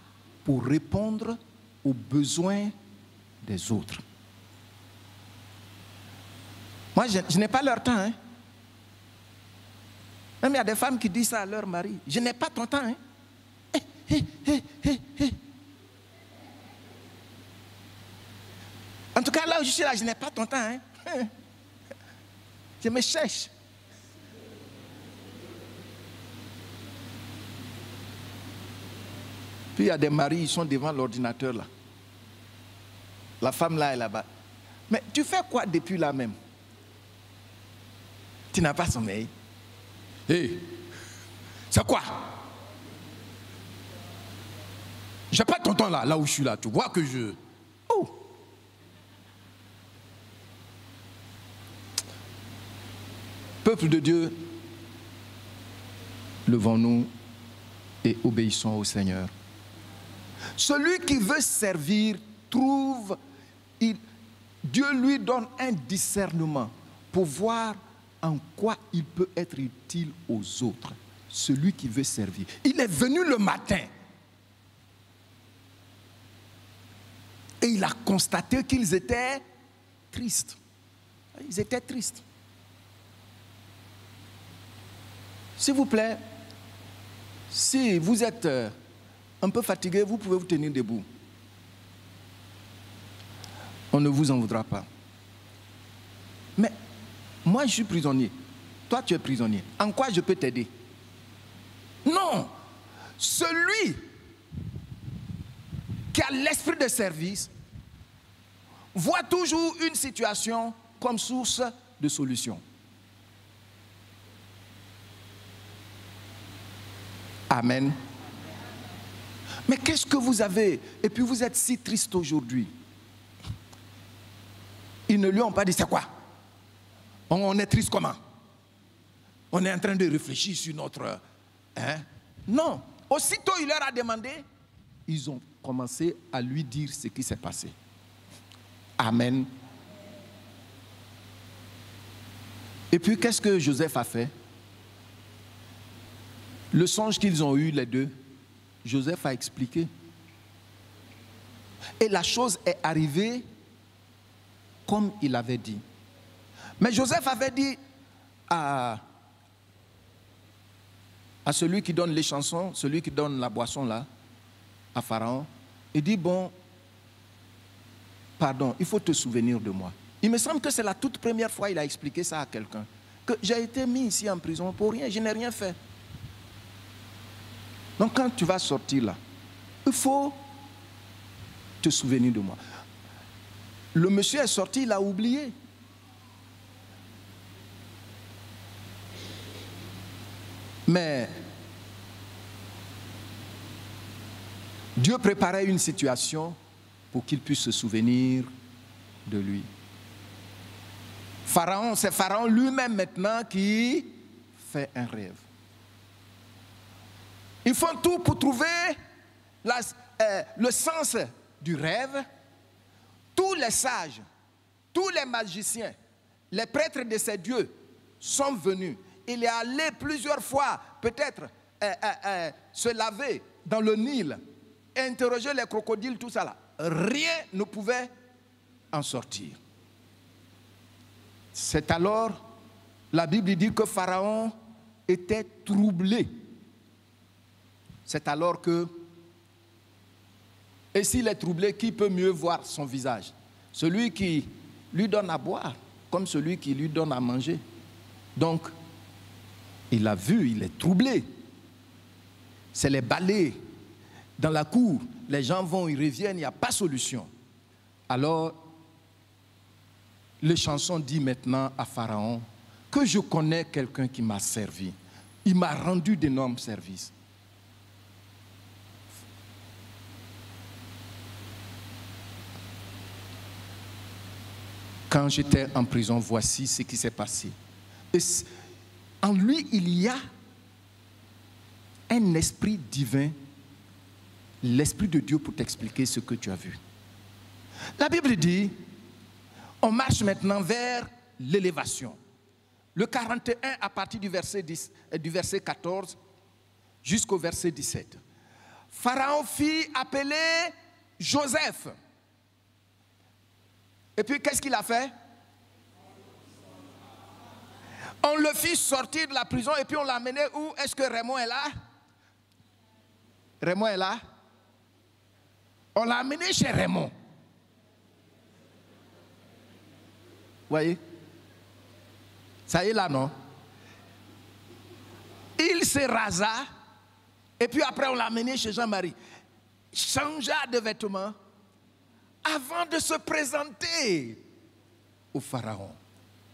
pour répondre aux besoins des autres. Moi, je n'ai pas leur temps. Hein. Même il y a des femmes qui disent ça à leur mari. Je n'ai pas ton temps. Hein. En tout cas, là où je suis là, je n'ai pas ton temps. Hein. Je me cherche. Puis il y a des maris, ils sont devant l'ordinateur là. La femme là est là-bas. Mais tu fais quoi depuis là même? Tu n'as pas sommeil. Hé, c'est quoi? J'ai pas ton temps là où je suis là. Tu vois que je... Oh! Peuple de Dieu, levons-nous et obéissons au Seigneur. Celui qui veut servir trouve, Dieu lui donne un discernement pour voir en quoi il peut être utile aux autres. Celui qui veut servir. Il est venu le matin et il a constaté qu'ils étaient tristes. Ils étaient tristes. S'il vous plaît, si vous êtes un peu fatigué, vous pouvez vous tenir debout. On ne vous en voudra pas. Mais moi, je suis prisonnier. Toi, tu es prisonnier. En quoi je peux t'aider? Non. Celui qui a l'esprit de service voit toujours une situation comme source de solution. Amen. Mais qu'est-ce que vous avez? Et puis vous êtes si triste aujourd'hui. Ils ne lui ont pas dit c'est quoi? On est triste comment? On est en train de réfléchir sur notre... Non. Aussitôt il leur a demandé, ils ont commencé à lui dire ce qui s'est passé. Amen. Et puis qu'est-ce que Joseph a fait? Le songe qu'ils ont eu les deux, Joseph a expliqué. Et la chose est arrivée comme il avait dit. Mais Joseph avait dit à celui qui donne les chansons, celui qui donne la boisson là, à Pharaon, il dit bon, pardon, il faut te souvenir de moi. Il me semble que c'est la toute première fois qu'il a expliqué ça à quelqu'un. Que j'ai été mis ici en prison pour rien, je n'ai rien fait. Donc quand tu vas sortir là, il faut te souvenir de moi. Le monsieur est sorti, il a oublié. Mais Dieu préparait une situation pour qu'il puisse se souvenir de lui. Pharaon, c'est Pharaon lui-même maintenant qui fait un rêve. Ils font tout pour trouver le sens du rêve. Tous les sages, tous les magiciens, les prêtres de ces dieux sont venus. Il est allé plusieurs fois, peut-être, se laver dans le Nil, interroger les crocodiles, tout ça là. Rien ne pouvait en sortir. C'est alors, la Bible dit que Pharaon était troublé. C'est alors que, et s'il est troublé, qui peut mieux voir son visage? Celui qui lui donne à boire, comme celui qui lui donne à manger. Donc, il a vu, il est troublé. C'est les balais dans la cour. Les gens vont, ils reviennent, il n'y a pas de solution. Alors, le chanson dit maintenant à Pharaon que je connais quelqu'un qui m'a servi. Il m'a rendu d'énormes services. Quand j'étais en prison, voici ce qui s'est passé. Et en lui, il y a un esprit divin, l'esprit de Dieu pour t'expliquer ce que tu as vu. La Bible dit, on marche maintenant vers l'élévation. Le 41 à partir du verset 14 jusqu'au verset 17. Pharaon fit appeler Joseph. Et puis qu'est-ce qu'il a fait? On le fit sortir de la prison et puis on l'a amené où? Est-ce que Raymond est là? Raymond est là? On l'a amené chez Raymond. Vous voyez? Ça y est là, non? Il se rasa et puis après on l'a amené chez Jean-Marie. changea de vêtements avant de se présenter au Pharaon.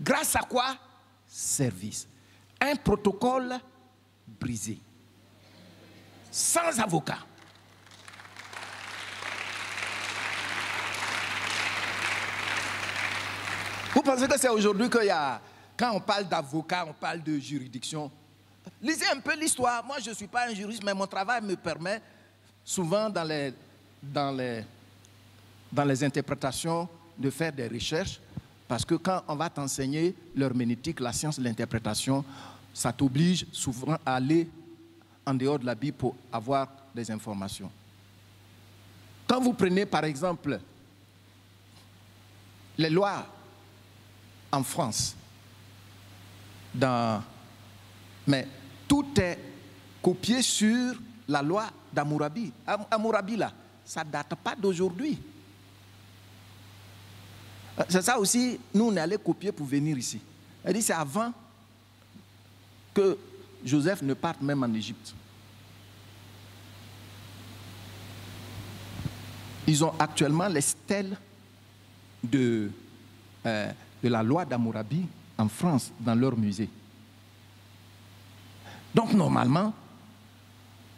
Grâce à quoi? Service. Un protocole brisé. Sans avocat. Vous pensez que c'est aujourd'hui qu'il y a, quand on parle d'avocat, on parle de juridiction? Lisez un peu l'histoire. Moi, je ne suis pas un juriste, mais mon travail me permet souvent dans les interprétations de faire des recherches, parce que quand on va t'enseigner l'herméneutique, la science de l'interprétation, ça t'oblige souvent à aller en dehors de la Bible pour avoir des informations. Quand vous prenez par exemple les lois en France, mais tout est copié sur la loi d'Hammurabi. Hammurabi, là, ça ne date pas d'aujourd'hui. C'est ça aussi, nous, on est allés copier pour venir ici. Elle dit, c'est avant que Joseph ne parte même en Égypte. Ils ont actuellement les stèles de la loi d'Hammurabi en France, dans leur musée. Donc, normalement,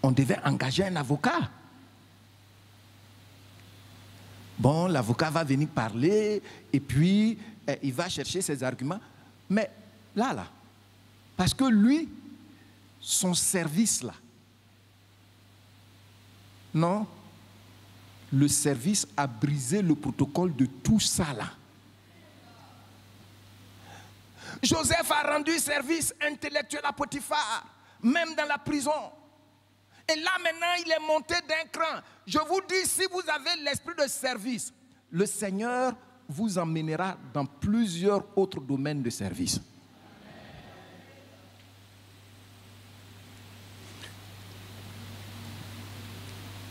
on devait engager un avocat. Bon, l'avocat va venir parler et puis il va chercher ses arguments. Mais là, parce que lui, son service là, non, le service a brisé le protocole de tout ça là. Joseph a rendu service intellectuel à Potiphar, même dans la prison. Et là maintenant, il est monté d'un cran. Je vous dis, si vous avez l'esprit de service, le Seigneur vous emmènera dans plusieurs autres domaines de service.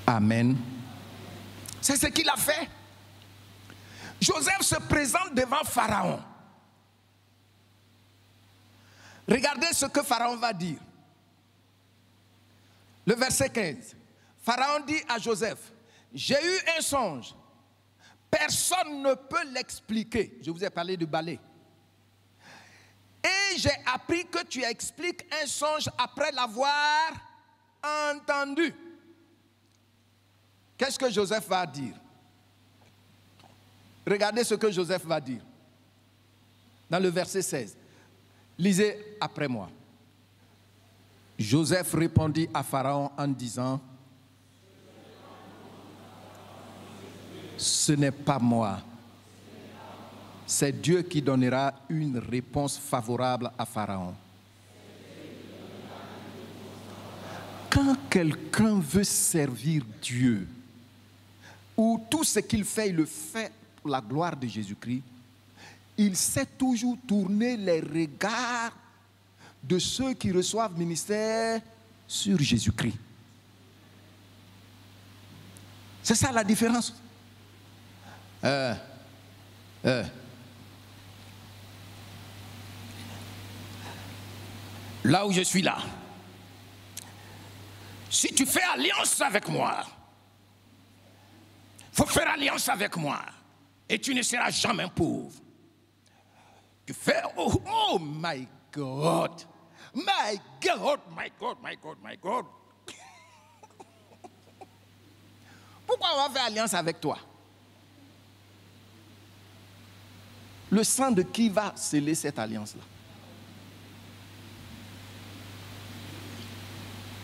Amen. C'est ce qu'il a fait. Joseph se présente devant Pharaon. Regardez ce que Pharaon va dire. Le verset 15. Pharaon dit à Joseph, j'ai eu un songe. Personne ne peut l'expliquer. Je vous ai parlé du balai. Et j'ai appris que tu expliques un songe après l'avoir entendu. Qu'est-ce que Joseph va dire? Regardez ce que Joseph va dire. Dans le verset 16. Lisez après moi. Joseph répondit à Pharaon en disant, ce n'est pas moi. C'est Dieu qui donnera une réponse favorable à Pharaon. Quand quelqu'un veut servir Dieu, ou tout ce qu'il fait, il le fait pour la gloire de Jésus-Christ, il sait toujours tourner les regards de ceux qui reçoivent ministère sur Jésus-Christ. C'est ça la différence. Là où je suis là, si tu fais alliance avec moi, il faut faire alliance avec moi et tu ne seras jamais pauvre. Tu fais, oh my God, my God, my God, my God, my God. Pourquoi on va faire alliance avec toi? Le sang de qui va sceller cette alliance-là?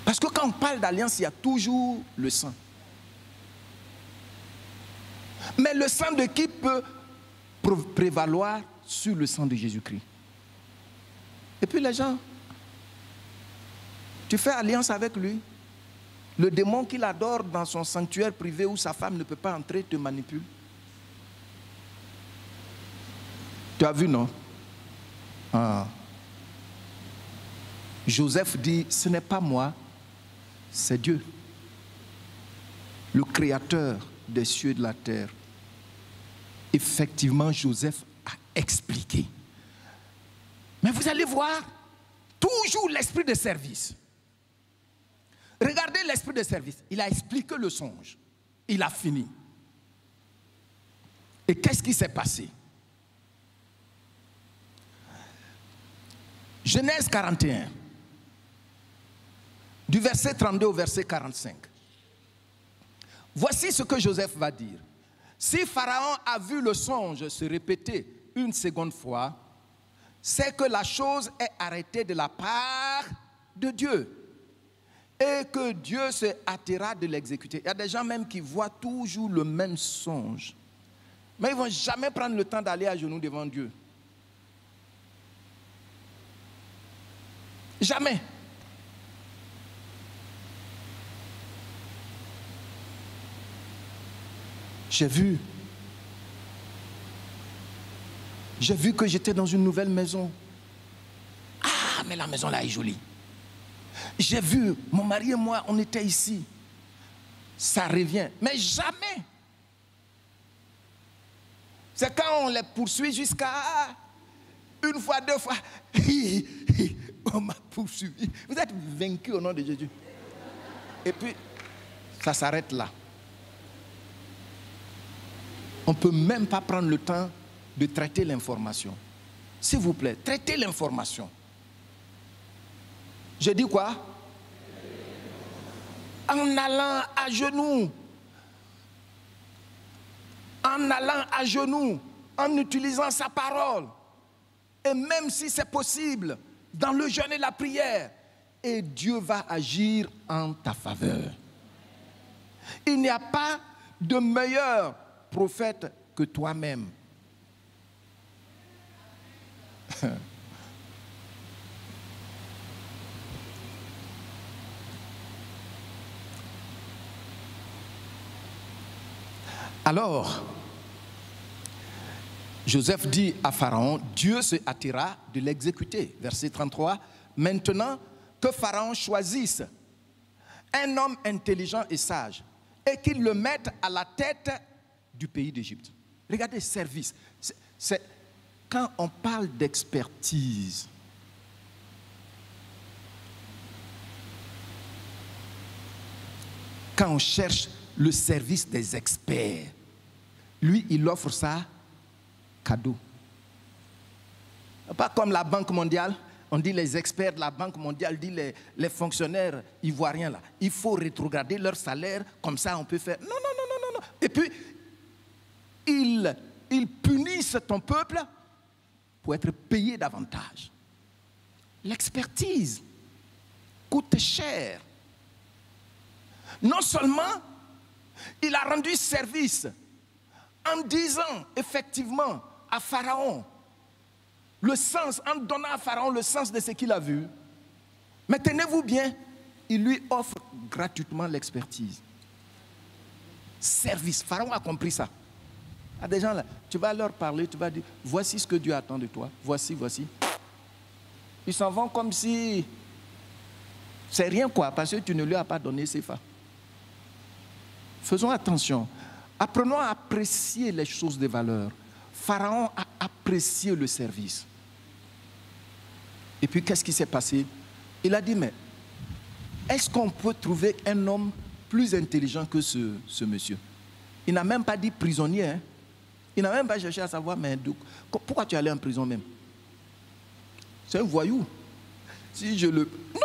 Parce que quand on parle d'alliance, il y a toujours le sang. Mais le sang de qui peut prévaloir sur le sang de Jésus-Christ? Et puis les gens, tu fais alliance avec lui. Le démon qu'il adore dans son sanctuaire privé où sa femme ne peut pas entrer te manipule. Tu as vu, non? Ah. Joseph dit, ce n'est pas moi, c'est Dieu, le créateur des cieux et de la terre. Effectivement, Joseph a expliqué. Mais vous allez voir, toujours l'esprit de service. Regardez l'esprit de service. Il a expliqué le songe. il a fini. Et qu'est-ce qui s'est passé? Genèse 41, du verset 32 au verset 45. Voici ce que Joseph va dire. Si Pharaon a vu le songe se répéter une seconde fois, c'est que la chose est arrêtée de la part de Dieu et que Dieu se hâtera de l'exécuter. Il y a des gens même qui voient toujours le même songe, mais ils ne vont jamais prendre le temps d'aller à genoux devant Dieu. Jamais. J'ai vu que j'étais dans une nouvelle maison. Ah, mais la maison là est jolie. J'ai vu, mon mari et moi, on était ici. Ça revient. Mais jamais. C'est quand on les poursuit jusqu'à une fois, deux fois. On m'a poursuivi. Vous êtes vaincus au nom de Jésus. Et puis, ça s'arrête là. On ne peut même pas prendre le temps de traiter l'information. S'il vous plaît, traitez l'information. Je dis quoi? En allant à genoux. En allant à genoux. En utilisant sa parole. Et même si c'est possible, dans le jeûne et la prière. Et Dieu va agir en ta faveur. Il n'y a pas de meilleur prophète que toi-même. Alors, Joseph dit à Pharaon, Dieu se hâtera de l'exécuter. Verset 33, maintenant que Pharaon choisisse un homme intelligent et sage et qu'il le mette à la tête du pays d'Égypte. Regardez, service. C'est quand on parle d'expertise. Quand on cherche le service des experts, lui, il offre ça cadeau. Pas comme la Banque mondiale. On dit les experts de la Banque mondiale, dit les fonctionnaires ivoiriens là. Il faut rétrograder leur salaire, comme ça on peut faire. Non, non, non, non, non. Et puis, ils punissent ton peuple pour être payé davantage. L'expertise coûte cher. Non seulement il a rendu service en disant effectivement à Pharaon le sens, en donnant à Pharaon le sens de ce qu'il a vu, mais tenez-vous bien, il lui offre gratuitement l'expertise. Service. Pharaon a compris ça. Il y a des gens là, tu vas leur parler, tu vas dire, voici ce que Dieu attend de toi, voici. Ils s'en vont comme si c'est rien quoi, parce que tu ne lui as pas donné CFA. Faisons attention. Apprenons à apprécier les choses de valeur. Pharaon a apprécié le service. Et puis qu'est-ce qui s'est passé? Il a dit, mais est-ce qu'on peut trouver un homme plus intelligent que ce monsieur? Il n'a même pas dit prisonnier. Hein? Il n'a même pas cherché à savoir, mais pourquoi tu es allé en prison même? C'est un voyou. Si je le... Non.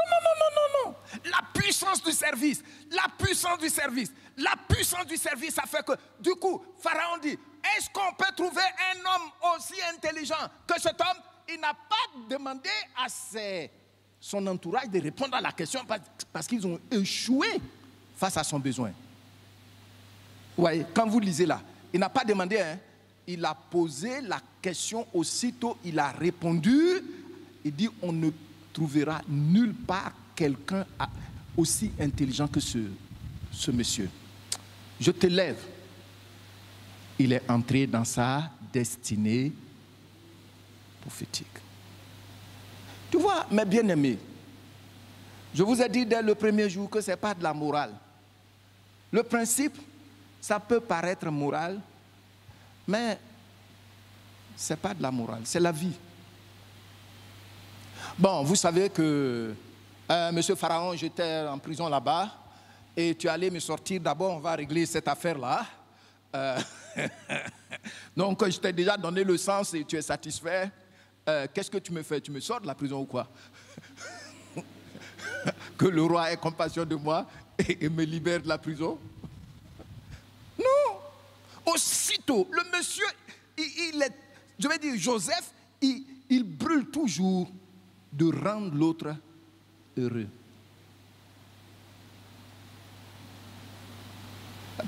La puissance du service. La puissance du service. La puissance du service, ça fait que, du coup, Pharaon dit, est-ce qu'on peut trouver un homme aussi intelligent que cet homme? Il n'a pas demandé à son entourage de répondre à la question parce qu'ils ont échoué face à son besoin. Vous voyez, quand vous lisez là, il n'a pas demandé, hein, il a posé la question aussitôt, il a répondu, il dit, on ne trouvera nulle part quelqu'un aussi intelligent que ce monsieur. Je te lève. Il est entré dans sa destinée prophétique. Tu vois, mes bien-aimés, je vous ai dit dès le premier jour que ce n'est pas de la morale. Le principe, ça peut paraître moral, mais ce n'est pas de la morale, c'est la vie. Bon, vous savez que M. Pharaon, j'étais en prison là-bas, et tu es allé me sortir, d'abord on va régler cette affaire-là. Donc je t'ai déjà donné le sens et tu es satisfait. Qu'est-ce que tu me fais? Tu me sors de la prison ou quoi? Que le roi ait compassion de moi et me libère de la prison? Non. Aussitôt, le monsieur, il est, je vais dire, Joseph, il brûle toujours de rendre l'autre heureux.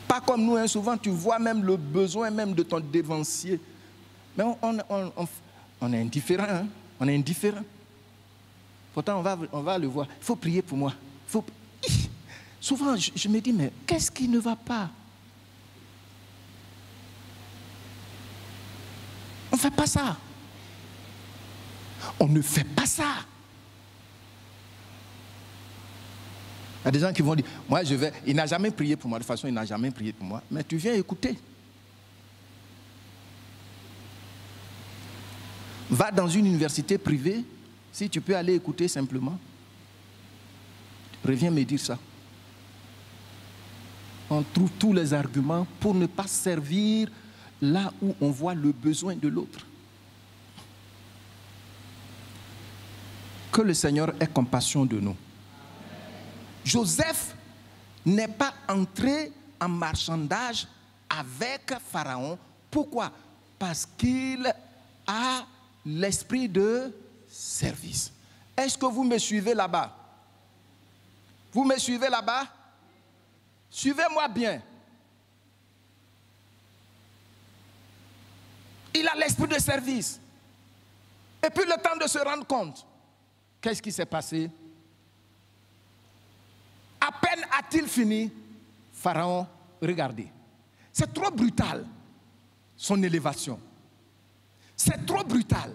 Pas comme nous, hein, souvent tu vois même le besoin même de ton dévancier. Mais on est indifférent, hein? On est indifférent. Pourtant, on va le voir. Il faut prier pour moi. Souvent, je me dis, mais qu'est-ce qui ne va pas? On ne fait pas ça. On ne fait pas ça. Il y a des gens qui vont dire, moi je vais, il n'a jamais prié pour moi, de toute façon il n'a jamais prié pour moi, mais tu viens écouter. Va dans une université privée, si tu peux aller écouter simplement, reviens me dire ça. On trouve tous les arguments pour ne pas servir là où on voit le besoin de l'autre. Que le Seigneur ait compassion de nous. Joseph n'est pas entré en marchandage avec Pharaon. Pourquoi? Parce qu'il a l'esprit de service. Est-ce que vous me suivez là-bas? Vous me suivez là-bas? Suivez-moi bien. Il a l'esprit de service. Et puis le temps de se rendre compte. Qu'est-ce qui s'est passé? À peine a-t-il fini, Pharaon, regardez. C'est trop brutal, son élévation. C'est trop brutal.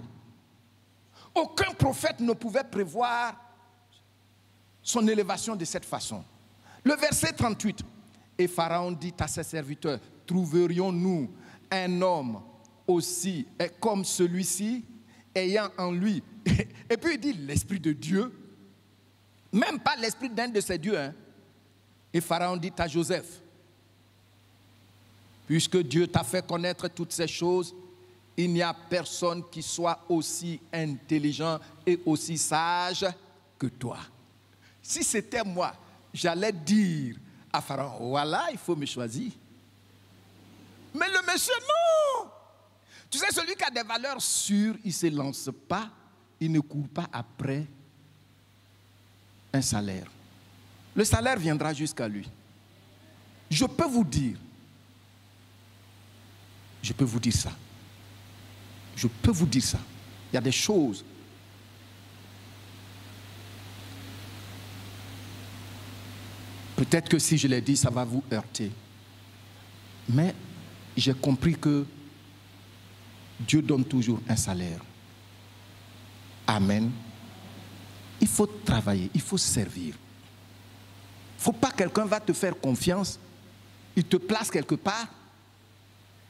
Aucun prophète ne pouvait prévoir son élévation de cette façon. Le verset 38. Et Pharaon dit à ses serviteurs, trouverions-nous un homme aussi comme celui-ci, ayant en lui, et puis il dit l'esprit de Dieu, même pas l'esprit d'un de ses dieux. Hein. Et Pharaon dit à Joseph, puisque Dieu t'a fait connaître toutes ces choses, il n'y a personne qui soit aussi intelligent et aussi sage que toi. Si c'était moi, j'allais dire à Pharaon, voilà, il faut me choisir. Mais le monsieur, non. Tu sais, celui qui a des valeurs sûres, il ne se lance pas, il ne court pas après un salaire. Le salaire viendra jusqu'à lui. Je peux vous dire ça. Je peux vous dire ça. Il y a des choses. Peut-être que si je l'ai dit, ça va vous heurter. Mais j'ai compris que Dieu donne toujours un salaire. Amen. Il faut travailler, il faut servir. Il ne faut pas que quelqu'un va te faire confiance, il te place quelque part,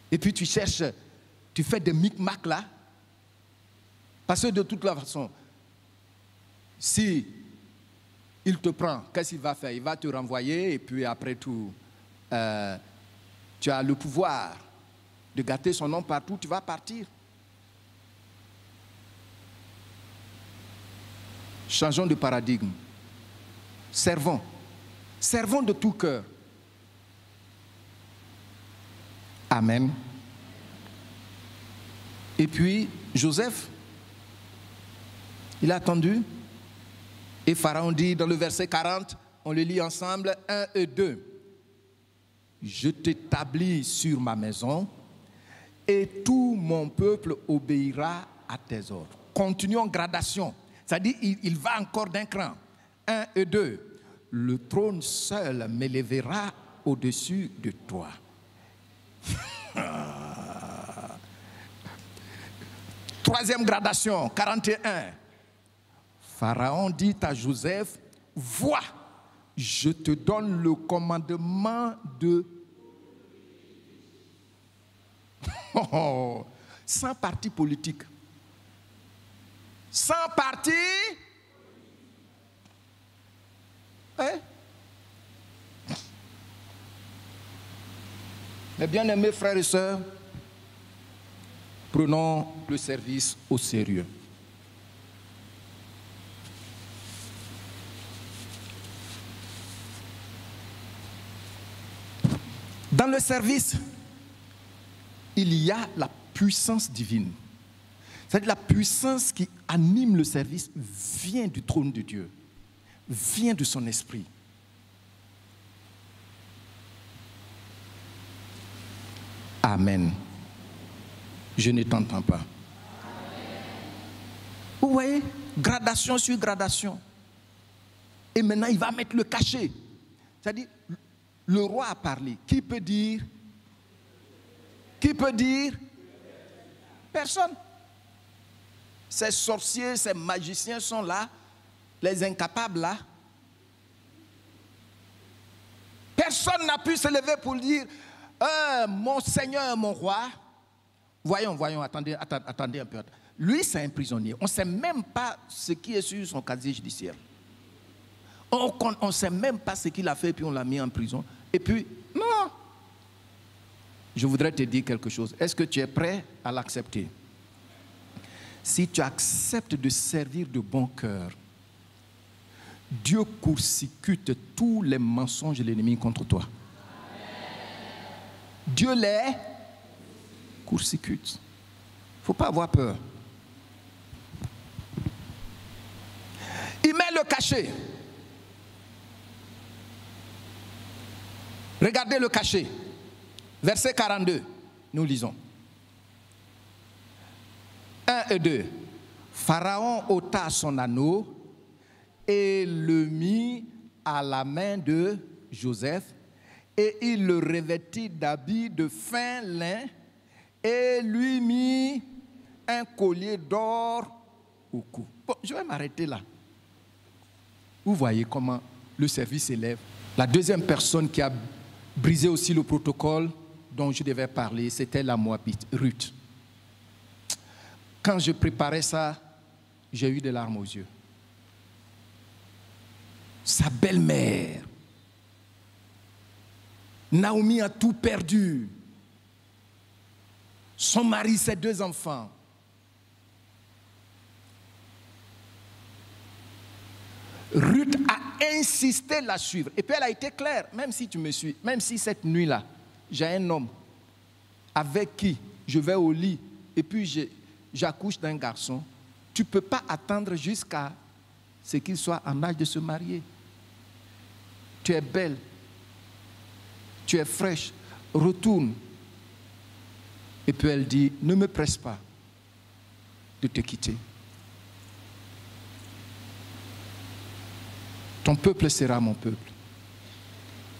et puis tu cherches, tu fais des micmacs là. Parce que de toute la façon, si il te prend, qu'est-ce qu'il va faire? Il va te renvoyer, et puis après tout, tu as le pouvoir de gâter son nom partout, tu vas partir. Changeons de paradigme. Servons. Servons de tout cœur. Amen. Et puis, Joseph, il a attendu. Et Pharaon dit dans le verset 40, on le lit ensemble, 1 et 2. Je t'établis sur ma maison et tout mon peuple obéira à tes ordres. Continuons gradation. C'est-à-dire, il va encore d'un cran. 1 et 2. Le trône seul m'élèvera au-dessus de toi. Troisième gradation, 41. Pharaon dit à Joseph, vois, je te donne le commandement de... Sans parti politique. Sans parti. Hein? Mes bien-aimés frères et sœurs, prenons le service au sérieux. Dans le service, il y a la puissance divine. C'est-à-dire la puissance qui anime le service vient du trône de Dieu, vient de son esprit. Amen. Je ne t'entends pas. Vous voyez, gradation sur gradation. Et maintenant, il va mettre le cachet. C'est-à-dire, le roi a parlé. Qui peut dire? Qui peut dire? Personne. Ces sorciers, ces magiciens sont là. Les incapables là. Personne n'a pu se lever pour dire mon Seigneur, mon roi. Voyons, attendez un peu. Lui, c'est un prisonnier. On ne sait même pas ce qui est sur son casier judiciaire. On ne sait même pas ce qu'il a fait, puis on l'a mis en prison. Et puis, non. Je voudrais te dire quelque chose. Est-ce que tu es prêt à l'accepter? Si tu acceptes de servir de bon cœur, Dieu court-circuite tous les mensonges de l'ennemi contre toi. Dieu les court-circuite. Il ne faut pas avoir peur. Il met le cachet. Regardez le cachet. Verset 42, nous lisons. 1 et 2. Pharaon ôta son anneau et le mit à la main de Joseph, et il le revêtit d'habits de fin lin et lui mit un collier d'or au cou. Bon, je vais m'arrêter là. Vous voyez comment le service s'élève. La deuxième personne qui a brisé aussi le protocole dont je devais parler, c'était la Moabite, Ruth. Quand je préparais ça, j'ai eu des larmes aux yeux. Sa belle-mère, Naomi a tout perdu. Son mari, ses 2 enfants. Ruth a insisté de la suivre. Et puis elle a été claire, même si tu me suis, même si cette nuit-là, j'ai un homme avec qui je vais au lit et puis j'accouche d'un garçon, tu ne peux pas attendre jusqu'à ce qu'il soit en âge de se marier. Tu es belle, tu es fraîche, retourne. Et puis elle dit, ne me presse pas de te quitter. Ton peuple sera mon peuple.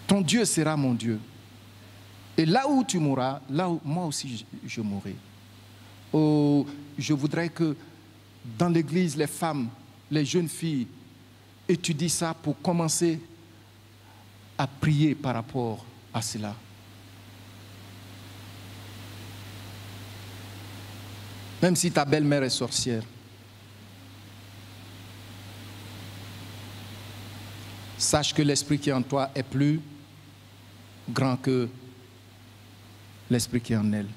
Ton Dieu sera mon Dieu. Et là où tu mourras, là où moi aussi je mourrai. Oh, je voudrais que dans l'église, les femmes, les jeunes filles étudient ça pour commencer à prier par rapport à cela. Même si ta belle-mère est sorcière, sache que l'esprit qui est en toi est plus grand que l'esprit qui est en elle.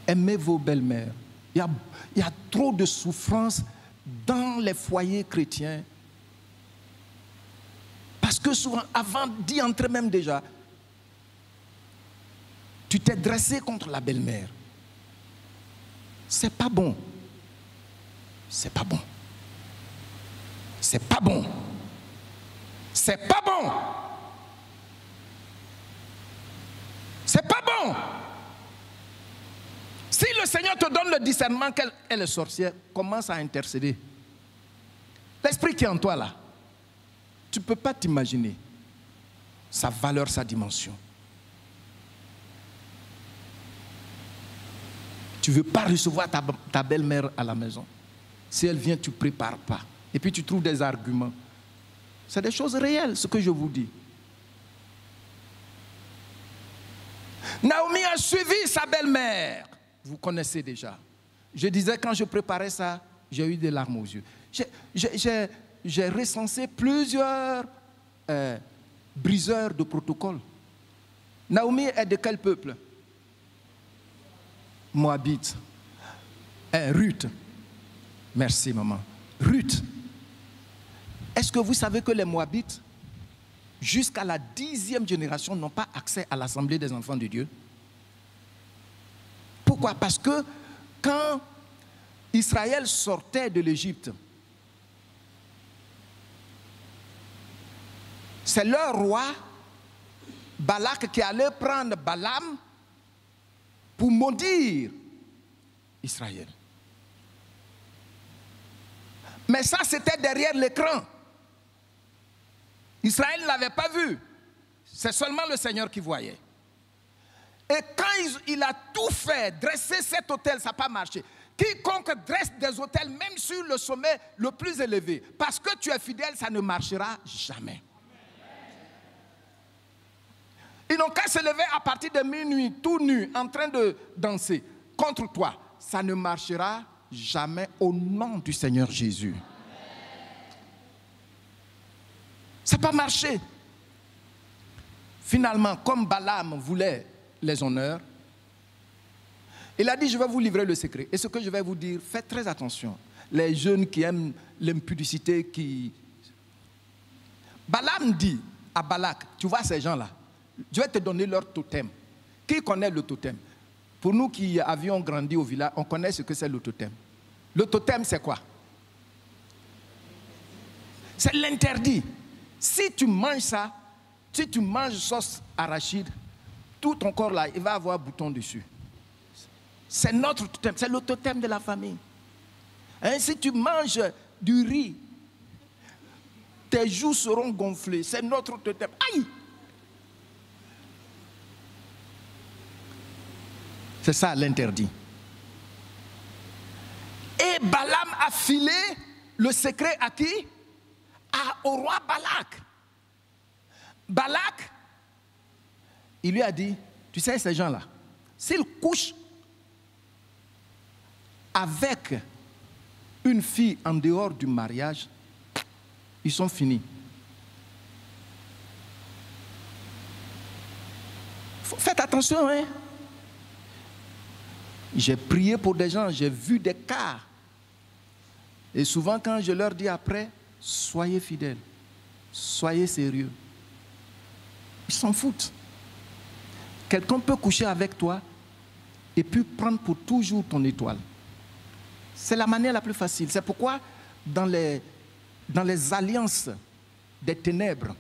Aimez vos belles-mères. Il y a trop de souffrance dans les foyers chrétiens. Parce que souvent, avant d'y entrer même déjà, tu t'es dressé contre la belle-mère. C'est pas bon. C'est pas bon. C'est pas bon. C'est pas bon. C'est pas bon. Si le Seigneur te donne le discernement qu'elle est sorcière, commence à intercéder. L'esprit qui est en toi là, tu ne peux pas t'imaginer sa valeur, sa dimension. Tu ne veux pas recevoir ta belle-mère à la maison. Si elle vient, tu ne prépares pas. Et puis tu trouves des arguments. C'est des choses réelles, ce que je vous dis. Naomi a suivi sa belle-mère. Vous connaissez déjà. Je disais, quand je préparais ça, j'ai eu des larmes aux yeux. J'ai recensé plusieurs briseurs de protocole. Naomi est de quel peuple? Moabite. Ruth. Merci, maman. Ruth. Est-ce que vous savez que les Moabites, jusqu'à la 10e génération, n'ont pas accès à l'assemblée des enfants de Dieu? Pourquoi? Parce que quand Israël sortait de l'Égypte, c'est leur roi, Balak, qui allait prendre Balaam pour maudire Israël. Mais ça, c'était derrière l'écran. Israël ne l'avait pas vu. C'est seulement le Seigneur qui voyait. Et quand il a tout fait, dresser cet autel, ça n'a pas marché. Quiconque dresse des autels, même sur le sommet le plus élevé, parce que tu es fidèle, ça ne marchera jamais. Ils n'ont qu'à se lever à partir de minuit, tout nus, en train de danser contre toi. Ça ne marchera jamais au nom du Seigneur Jésus. Ça n'a pas marché. Finalement, comme Balaam voulait les honneurs, il a dit, je vais vous livrer le secret. Et ce que je vais vous dire, faites très attention. Les jeunes qui aiment l'impudicité, Balaam dit à Balak, tu vois ces gens-là, je vais te donner leur totem. Qui connaît le totem? Pour nous qui avions grandi au village, on connaît ce que c'est le totem. Le totem, c'est quoi? C'est l'interdit. Si tu manges ça, si tu manges sauce arachide, tout ton corps là, il va avoir un bouton dessus. C'est notre totem, c'est le totem de la famille. Hein, si tu manges du riz, tes joues seront gonflées. C'est notre totem. Aïe! C'est ça l'interdit. Et Balaam a filé le secret à qui? Au roi Balak. Balak, il lui a dit, tu sais ces gens-là, s'ils couchent avec une fille en dehors du mariage, ils sont finis. Faites attention, hein. J'ai prié pour des gens, j'ai vu des cas. Et souvent quand je leur dis après, soyez fidèles, soyez sérieux. Ils s'en foutent. Quelqu'un peut coucher avec toi et puis prendre pour toujours ton étoile. C'est la manière la plus facile. C'est pourquoi dans les alliances des ténèbres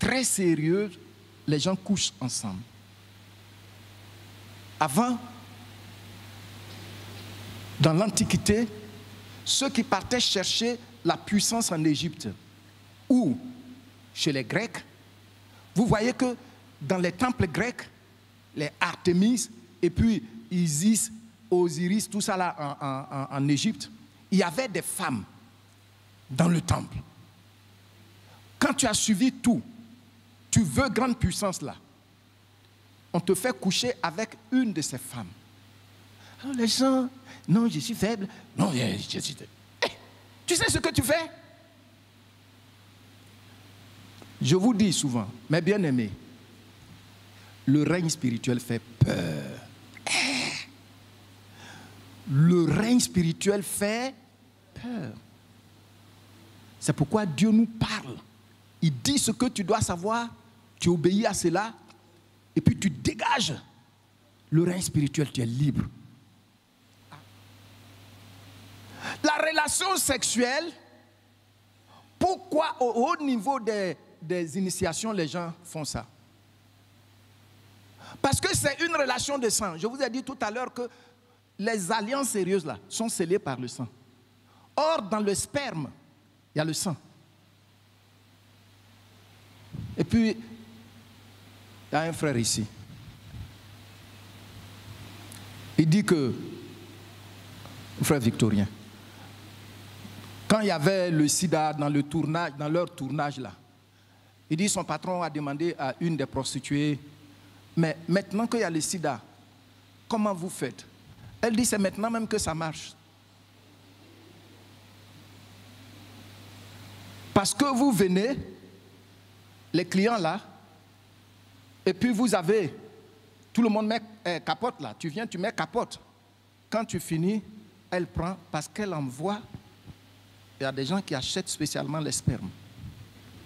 très sérieuses, les gens couchent ensemble. Avant, dans l'Antiquité, ceux qui partaient chercher la puissance en Égypte ou chez les Grecs, vous voyez que dans les temples grecs, les Artémis et puis Isis, Osiris, tout ça là en Égypte, il y avait des femmes dans le temple. Quand tu as suivi tout, tu veux grande puissance là, on te fait coucher avec une de ces femmes. Alors les gens, non, je suis faible. Non, je suis faible. Tu sais ce que tu fais? Je vous dis souvent, mes bien-aimés, le règne spirituel fait peur. Le règne spirituel fait peur. C'est pourquoi Dieu nous parle. Il dit ce que tu dois savoir, tu obéis à cela, et puis tu dégages. Le règne spirituel, tu es libre. La relation sexuelle, pourquoi au haut niveau des initiations, les gens font ça? Parce que c'est une relation de sang. Je vous ai dit tout à l'heure que les alliances sérieuses là sont scellées par le sang. Or, dans le sperme, il y a le sang. Et puis, il y a un frère ici. Il dit que, frère Victorien, quand il y avait le sida dans leur tournage là, il dit son patron a demandé à une des prostituées, mais maintenant qu'il y a le sida, comment vous faites? Elle dit c'est maintenant même que ça marche. Parce que vous venez, les clients là, Et puis vous avez, tout le monde met capote là. Tu viens, tu mets capote. Quand tu finis, elle prend parce qu'elle envoie. Il y a des gens qui achètent spécialement les spermes.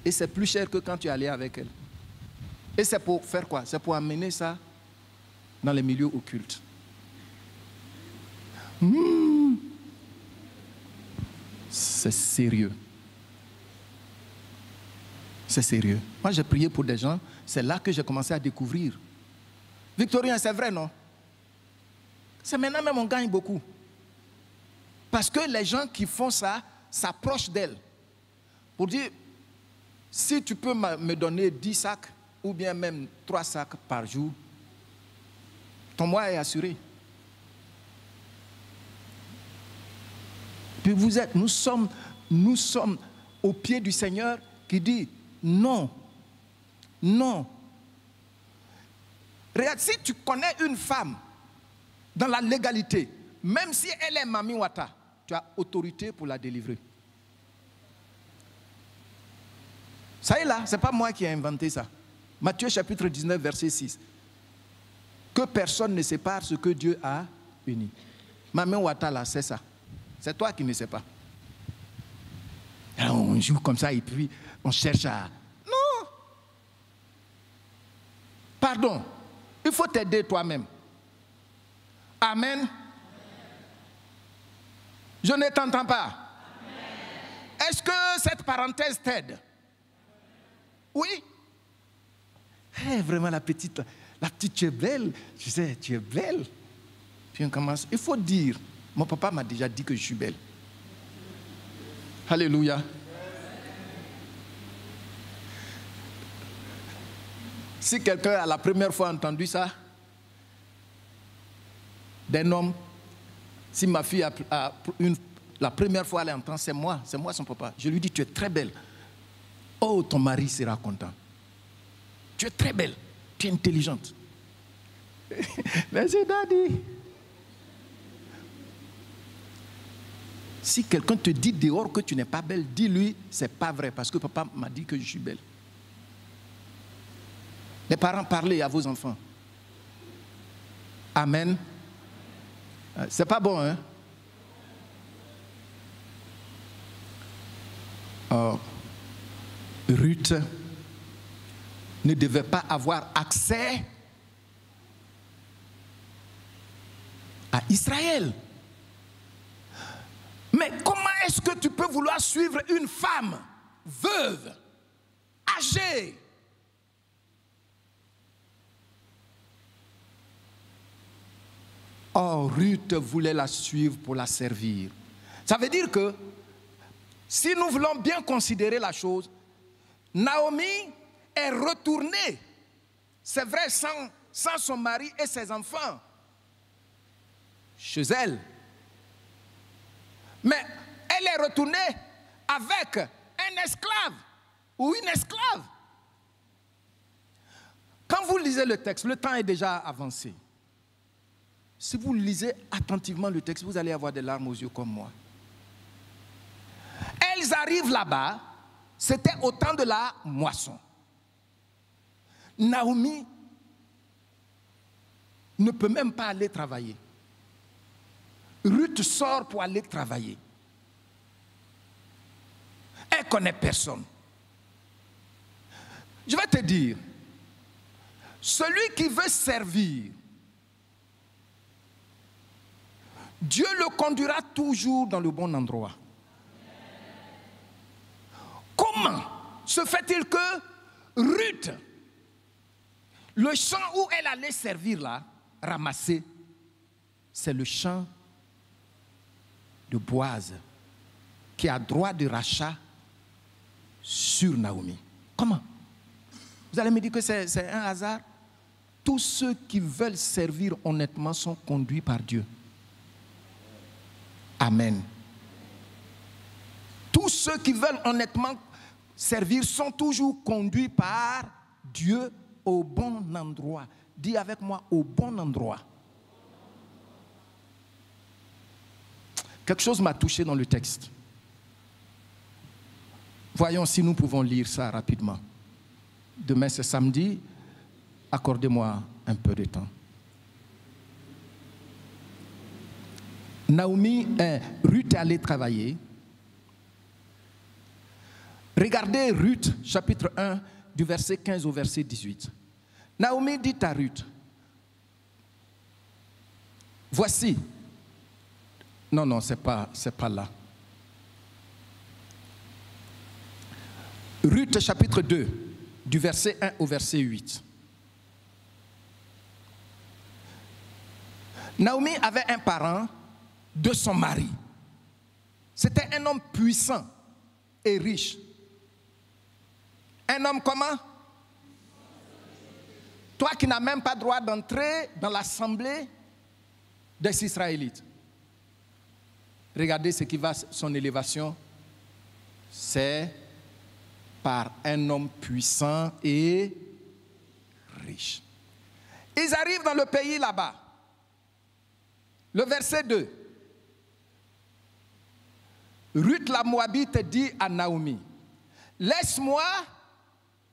Et c'est plus cher que quand tu es allé avec elle. Et c'est pour faire quoi? C'est pour amener ça dans les milieux occultes. C'est sérieux. C'est sérieux. Moi, j'ai prié pour des gens. C'est là que j'ai commencé à découvrir. Victorien, c'est vrai, non? C'est maintenant même on gagne beaucoup. Parce que les gens qui font ça s'approchent d'elle. Pour dire, si tu peux me donner 10 sacs, ou bien même 3 sacs par jour, ton mois est assuré. Puis nous sommes au pied du Seigneur qui dit non, non. Regarde, si tu connais une femme dans la légalité, même si elle est Mami Wata, tu as autorité pour la délivrer. Ça est là, ce n'est pas moi qui ai inventé ça. Matthieu chapitre 19, verset 6. Que personne ne sépare ce que Dieu a uni. Mami Wata là, c'est ça. C'est toi qui ne sais pas. Alors on joue comme ça et puis on cherche à... Non. Pardon. Il faut t'aider toi-même. Amen. Je ne t'entends pas. Est-ce que cette parenthèse t'aide? Oui. Hey, vraiment la petite, tu es belle. Je sais, tu es belle. Puis on commence. Il faut dire, mon papa m'a déjà dit que je suis belle. Alléluia. Si quelqu'un a la première fois entendu ça, d'un homme, si ma fille la première fois elle entend, c'est moi son papa. Je lui dis, tu es très belle. Oh, ton mari sera content. Tu es très belle, tu es intelligente. Merci, Daddy. Si quelqu'un te dit dehors que tu n'es pas belle, dis-lui, c'est pas vrai, parce que papa m'a dit que je suis belle. Les parents, parlez à vos enfants. Amen. C'est pas bon, hein? Ruth ne devait pas avoir accès à Israël. Mais comment est-ce que tu peux vouloir suivre une femme veuve, âgée? Oh, Ruth voulait la suivre pour la servir. Ça veut dire que si nous voulons bien considérer la chose, Naomi est retournée, c'est vrai, sans son mari et ses enfants, chez elle. Mais elle est retournée avec un esclave ou une esclave. Quand vous lisez le texte, le temps est déjà avancé. Si vous lisez attentivement le texte, vous allez avoir des larmes aux yeux comme moi. Elles arrivent là-bas, c'était au temps de la moisson. Naomi ne peut même pas aller travailler. Ruth sort pour aller travailler. Elle ne connaît personne. Je vais te dire, celui qui veut servir, Dieu le conduira toujours dans le bon endroit. Comment se fait-il que Ruth, le champ où elle allait servir là, ramasser, c'est le champ de Boaz qui a droit de rachat sur Naomi. Comment? Vous allez me dire que c'est un hasard? Tous ceux qui veulent servir honnêtement sont conduits par Dieu. Amen. Tous ceux qui veulent honnêtement servir sont toujours conduits par Dieu au bon endroit. Dis avec moi, au bon endroit. Quelque chose m'a touché dans le texte. Voyons si nous pouvons lire ça rapidement. Demain c'est samedi. Accordez-moi un peu de temps. Ruth est allée travailler. Regardez Ruth, chapitre 1, du verset 15 au verset 18. Naomi dit à Ruth, voici. Non, c'est pas là. Ruth, chapitre 2, du verset 1 au verset 8. Naomi avait un parent de son mari. C'était un homme puissant et riche. Un homme comment? Toi qui n'as même pas droit d'entrer dans l'assemblée des Israélites. Regardez ce qui va, son élévation. C'est par un homme puissant et riche. Ils arrivent dans le pays là-bas. Le verset 2. Ruth la Moabite dit à Naomi, laisse-moi,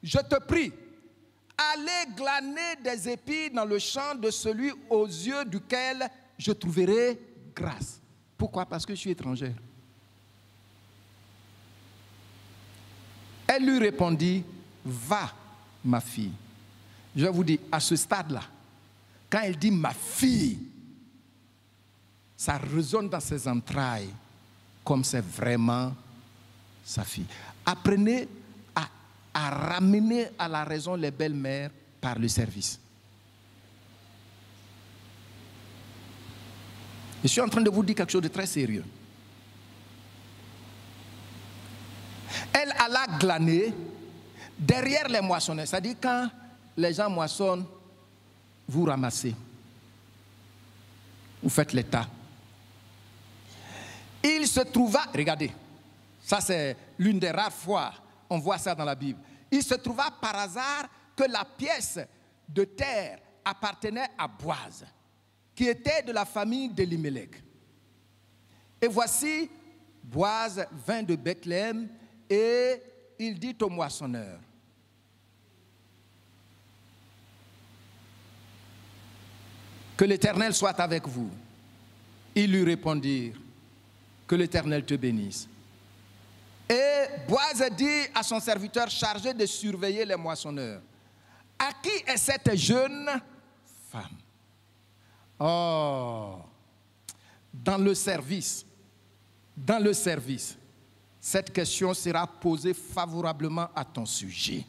je te prie, aller glaner des épis dans le champ de celui aux yeux duquel je trouverai grâce. Pourquoi? Parce que je suis étrangère. Elle lui répondit, va, ma fille. Je vous dis, à ce stade-là, quand elle dit ma fille, ça résonne dans ses entrailles comme c'est vraiment sa fille. Apprenez à ramener à la raison les belles-mères par le service. Je suis en train de vous dire quelque chose de très sérieux. Elle alla glaner derrière les moissonneurs. C'est-à-dire quand les gens moissonnent, vous ramassez. Vous faites les tas. Il se trouva, regardez, ça c'est l'une des rares fois, on voit ça dans la Bible. Il se trouva par hasard que la pièce de terre appartenait à Boaz, qui était de la famille d'Elimelech. Et voici, Boaz vint de Bethléem et il dit au moissonneur, que l'Éternel soit avec vous. Ils lui répondirent, que l'Éternel te bénisse. Et Boaz dit à son serviteur chargé de surveiller les moissonneurs, à qui est cette jeune femme? Oh, dans le service, cette question sera posée favorablement à ton sujet.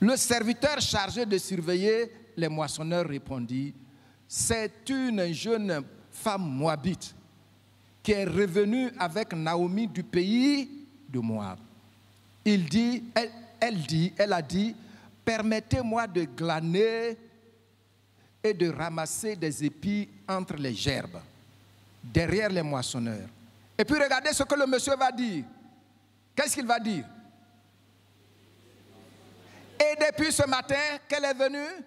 Le serviteur chargé de surveiller les moissonneurs répondit, c'est une jeune femme moabite qui est revenue avec Naomi du pays de Moab. Elle a dit, permettez-moi de glaner et de ramasser des épis entre les gerbes, derrière les moissonneurs. Et puis regardez ce que le monsieur va dire. Qu'est-ce qu'il va dire? Et depuis ce matin, qu'elle est venue?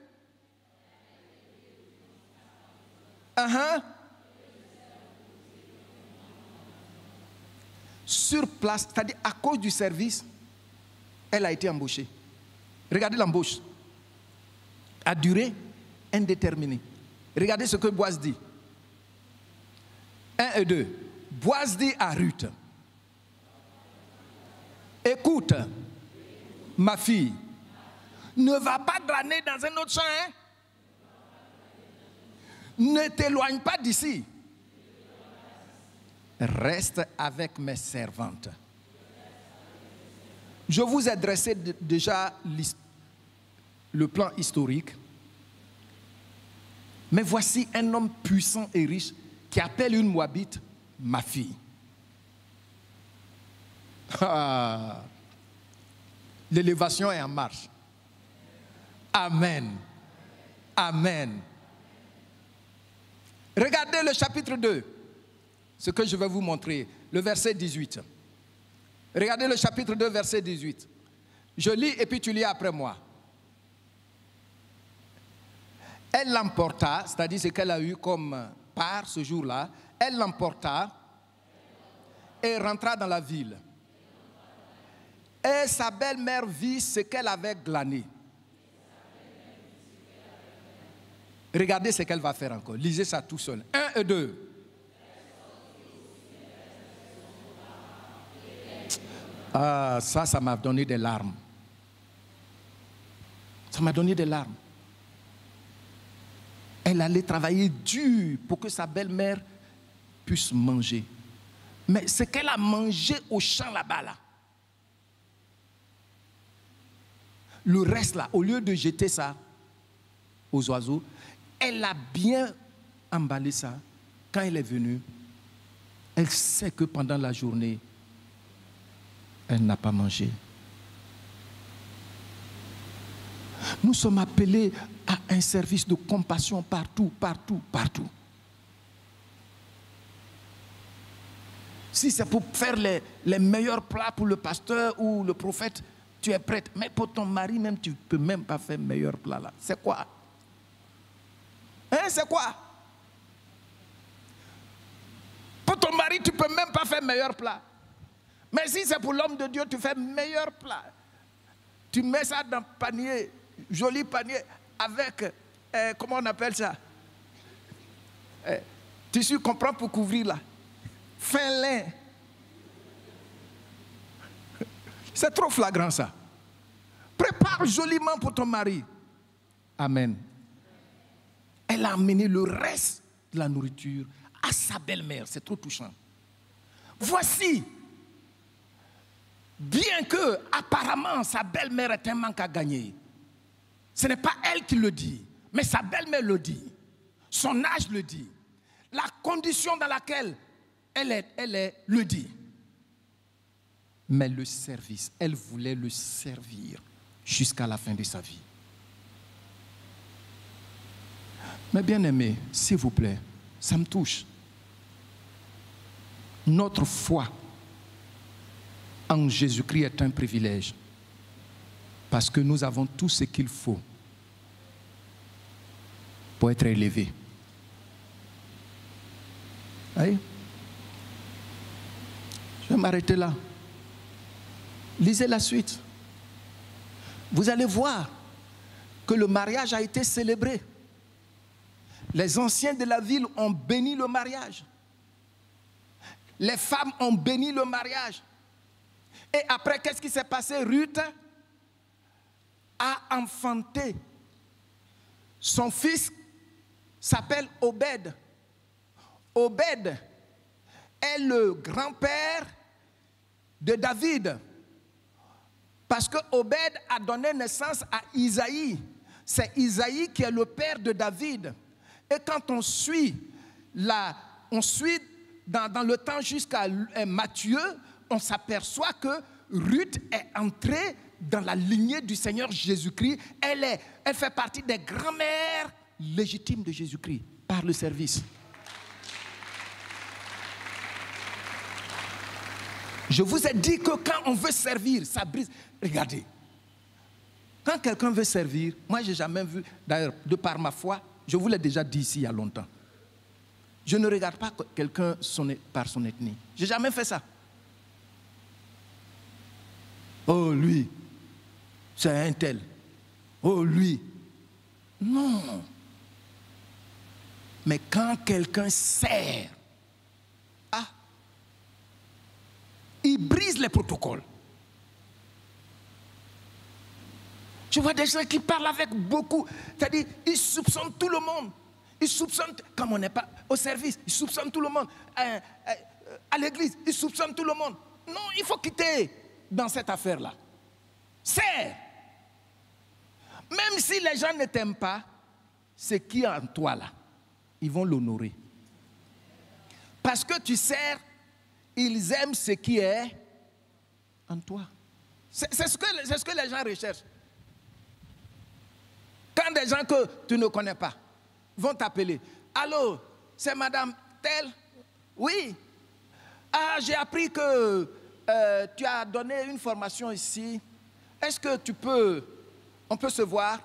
Sur place, c'est-à-dire à cause du service, elle a été embauchée. Regardez l'embauche. À durée indéterminée. Regardez ce que Boaz dit. 1 et 2. Boaz dit à Ruth, écoute, ma fille, ne va pas glaner dans un autre champ, hein? Ne t'éloigne pas d'ici. Reste avec mes servantes. Je vous ai dressé déjà le plan historique. Mais voici un homme puissant et riche qui appelle une Moabite ma fille. L'élévation est en marche. Amen. Amen. Regardez le chapitre 2. Ce que je vais vous montrer, le verset 18. Regardez le chapitre 2, verset 18. Je lis et puis tu lis après moi. Elle l'emporta, c'est-à-dire ce qu'elle a eu comme part ce jour-là, elle l'emporta et rentra dans la ville. Et sa belle-mère vit ce qu'elle avait glané. Regardez ce qu'elle va faire encore. Lisez ça tout seul. 1 et 2. Ah, ça m'a donné des larmes. Ça m'a donné des larmes. Elle allait travailler dur pour que sa belle-mère puisse manger. Mais ce qu'elle a mangé au champ là-bas, là, le reste là, au lieu de jeter ça aux oiseaux, elle a bien emballé ça. Quand elle est venue, elle sait que pendant la journée, elle n'a pas mangé. Nous sommes appelés à un service de compassion partout, partout, partout. Si c'est pour faire les meilleurs plats pour le pasteur ou le prophète, tu es prête. Mais pour ton mari même, tu ne peux même pas faire meilleur plat là. C'est quoi? Hein, c'est quoi? Pour ton mari, tu ne peux même pas faire meilleur plat. Mais si c'est pour l'homme de Dieu, tu fais meilleur plat. Tu mets ça dans un panier, joli panier, avec, comment on appelle ça? Tissu qu'on prend pour couvrir là. Fin lin. C'est trop flagrant ça. Prépare joliment pour ton mari. Amen. Elle a amené le reste de la nourriture à sa belle-mère. C'est trop touchant. Voici, bien que apparemment sa belle-mère ait un manque à gagner, ce n'est pas elle qui le dit, mais sa belle-mère le dit. Son âge le dit. La condition dans laquelle elle est le dit. Mais le service, elle voulait le servir jusqu'à la fin de sa vie. Mais bien aimé, s'il vous plaît, ça me touche. Notre foi en Jésus-Christ est un privilège parce que nous avons tout ce qu'il faut pour être élevés. Oui. Je vais m'arrêter là. Lisez la suite. Vous allez voir que le mariage a été célébré. Les anciens de la ville ont béni le mariage. Les femmes ont béni le mariage. Et après, qu'est-ce qui s'est passé? Ruth a enfanté. Son fils s'appelle Obed. Obed est le grand-père de David. Parce que Obed a donné naissance à Isaïe. C'est Isaïe qui est le père de David. Et quand on suit dans le temps jusqu'à Matthieu, on s'aperçoit que Ruth est entrée dans la lignée du Seigneur Jésus-Christ. Elle fait partie des grands-mères légitimes de Jésus-Christ par le service. Je vous ai dit que quand on veut servir, ça brise. Regardez, quand quelqu'un veut servir, moi je n'ai jamais vu, d'ailleurs, de par ma foi, je vous l'ai déjà dit ici il y a longtemps, je ne regarde pas quelqu'un par son ethnie. Je n'ai jamais fait ça. Oh lui, c'est un tel. Oh lui. Non. Mais quand quelqu'un sert, il brise les protocoles. Je vois des gens qui parlent avec beaucoup. C'est-à-dire, ils soupçonnent tout le monde. Ils soupçonnent, comme on n'est pas au service, ils soupçonnent tout le monde. À l'église, ils soupçonnent tout le monde. Non, il faut quitter dans cette affaire-là. Sers. Même si les gens ne t'aiment pas, ce qui est en toi là, ils vont l'honorer. Parce que tu sers, ils aiment ce qui est en toi. C'est ce que les gens recherchent. Quand des gens que tu ne connais pas vont t'appeler. Allô, c'est madame telle? Oui. Ah, j'ai appris que tu as donné une formation ici. Est-ce que on peut se voir?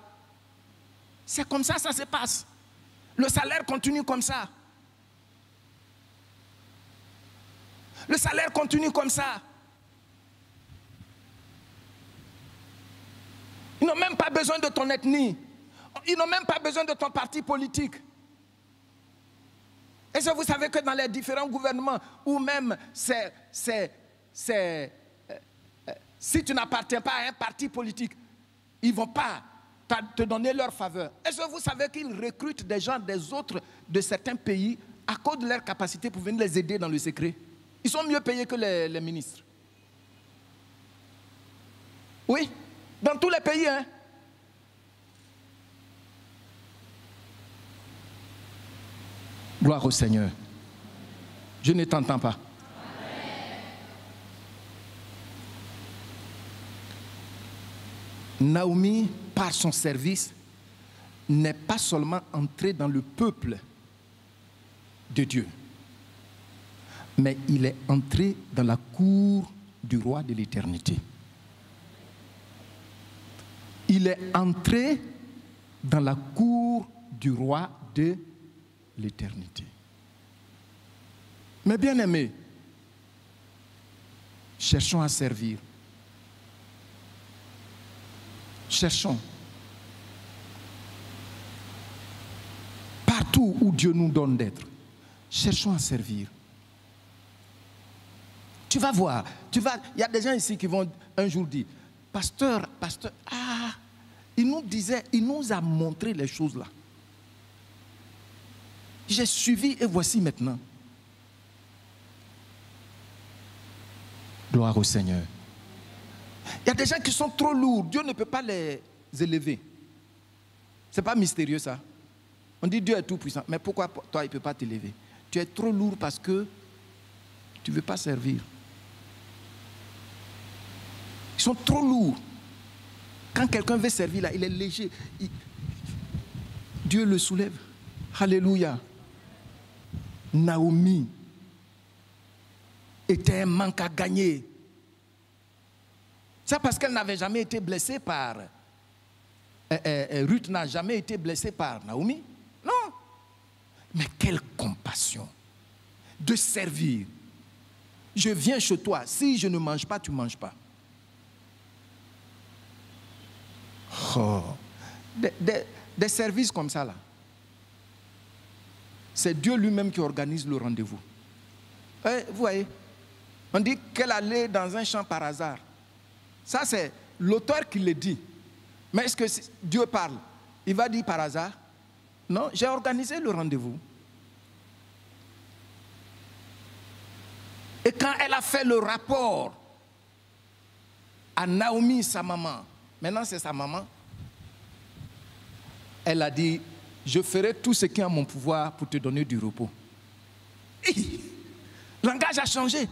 C'est comme ça se passe. Le salaire continue comme ça. Le salaire continue comme ça. Ils n'ont même pas besoin de ton ethnie. Ils n'ont même pas besoin de ton parti politique. Est-ce que vous savez que dans les différents gouvernements, ou même si tu n'appartiens pas à un parti politique, ils ne vont pas te donner leur faveur. Est-ce que vous savez qu'ils recrutent des gens des autres, de certains pays, à cause de leur capacité pour venir les aider dans le secret? Ils sont mieux payés que les ministres. Oui, dans tous les pays, hein. Gloire au Seigneur. Je ne t'entends pas. Naomi, par son service, n'est pas seulement entrée dans le peuple de Dieu, mais il est entré dans la cour du roi de l'éternité. Il est entré dans la cour du roi de l'éternité. Mes bien-aimés, cherchons à servir. Cherchons. Partout où Dieu nous donne d'être, cherchons à servir. Tu vas voir, il y a des gens ici qui vont un jour dire, pasteur, il nous a montré les choses là. J'ai suivi et voici maintenant. Gloire au Seigneur. Il y a des gens qui sont trop lourds. Dieu ne peut pas les élever. Ce n'est pas mystérieux ça. On dit Dieu est tout puissant. Mais pourquoi toi il ne peut pas t'élever? Tu es trop lourd parce que tu ne veux pas servir. Ils sont trop lourds. Quand quelqu'un veut servir là, il est léger. Dieu le soulève. Alléluia. Naomi était un manque à gagner. C'est parce qu'elle n'avait jamais été blessée par... Ruth n'a jamais été blessée par Naomi. Non. Mais quelle compassion de servir. Je viens chez toi. Si je ne mange pas, tu ne manges pas. Oh. Des services comme ça là. C'est Dieu lui-même qui organise le rendez-vous. Vous voyez, on dit qu'elle allait dans un champ par hasard. Ça, c'est l'auteur qui le dit. Mais est-ce que Dieu parle? Il va dire par hasard? Non, j'ai organisé le rendez-vous. Et quand elle a fait le rapport à Naomi, sa maman, maintenant c'est sa maman, elle a dit, je ferai tout ce qui est en mon pouvoir pour te donner du repos. Le langage a changé.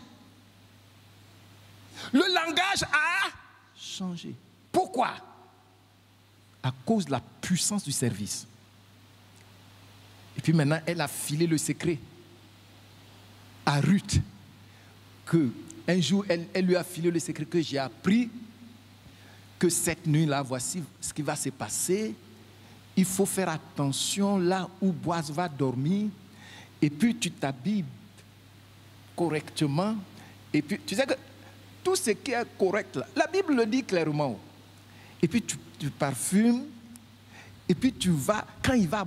Le langage a changé. Pourquoi? À cause de la puissance du service. Et puis maintenant, elle a filé le secret à Ruth. Que un jour, elle lui a filé le secret que j'ai appris que cette nuit-là, voici ce qui va se passer. Il faut faire attention là où Boaz va dormir. Et puis tu t'habilles correctement. Et puis tu sais que tout ce qui est correct là, la Bible le dit clairement. Et puis tu parfumes. Et puis tu vas, quand il va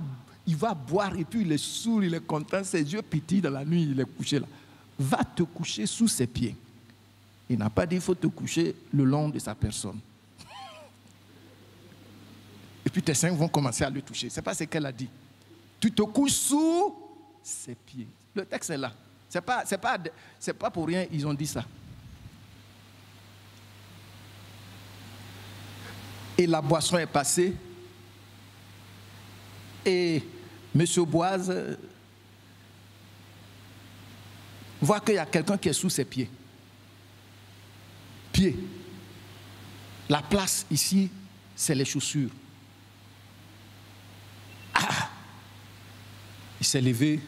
boire, et puis il est sourd, il est content, ses yeux pétillent dans la nuit, il est couché là. Va te coucher sous ses pieds. Il n'a pas dit qu'il faut te coucher le long de sa personne. Et puis tes seins vont commencer à le toucher. Ce n'est pas ce qu'elle a dit. Tu te couches sous ses pieds. Le texte est là. Ce n'est pas pour rien ils ont dit ça. Et la boisson est passée. Et M. Boaz voit qu'il y a quelqu'un qui est sous ses pieds. Pieds. La place ici, c'est les chaussures. Il s'est levé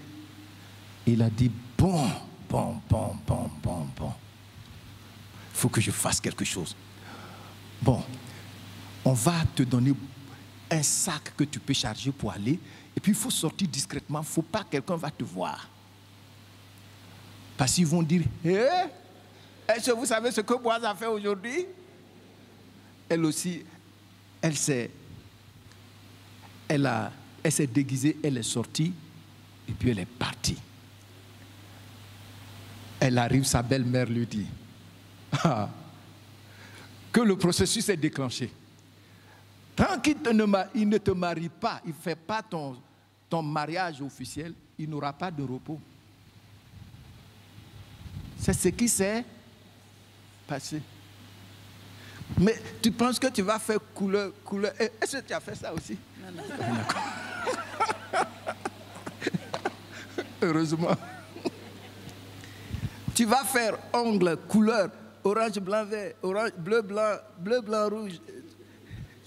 et il a dit, bon. Il faut que je fasse quelque chose. Bon, on va te donner un sac que tu peux charger pour aller. Et puis il faut sortir discrètement. Il ne faut pas que quelqu'un va te voir. Parce qu'ils vont dire, est-ce que vous savez ce que Boaz a fait aujourd'hui? Elle aussi, elle s'est Elle s'est déguisée, elle est sortie, et puis elle est partie. Elle arrive, sa belle-mère lui dit que le processus est déclenché. Tant qu'il ne te marie pas, il ne fait pas ton mariage officiel, il n'aura pas de repos. C'est ce qui s'est passé. Mais tu penses que tu vas faire couleur. Est-ce que tu as fait ça aussi? Non. Heureusement. Tu vas faire ongles, couleur, orange, blanc, vert, orange, bleu, blanc, rouge.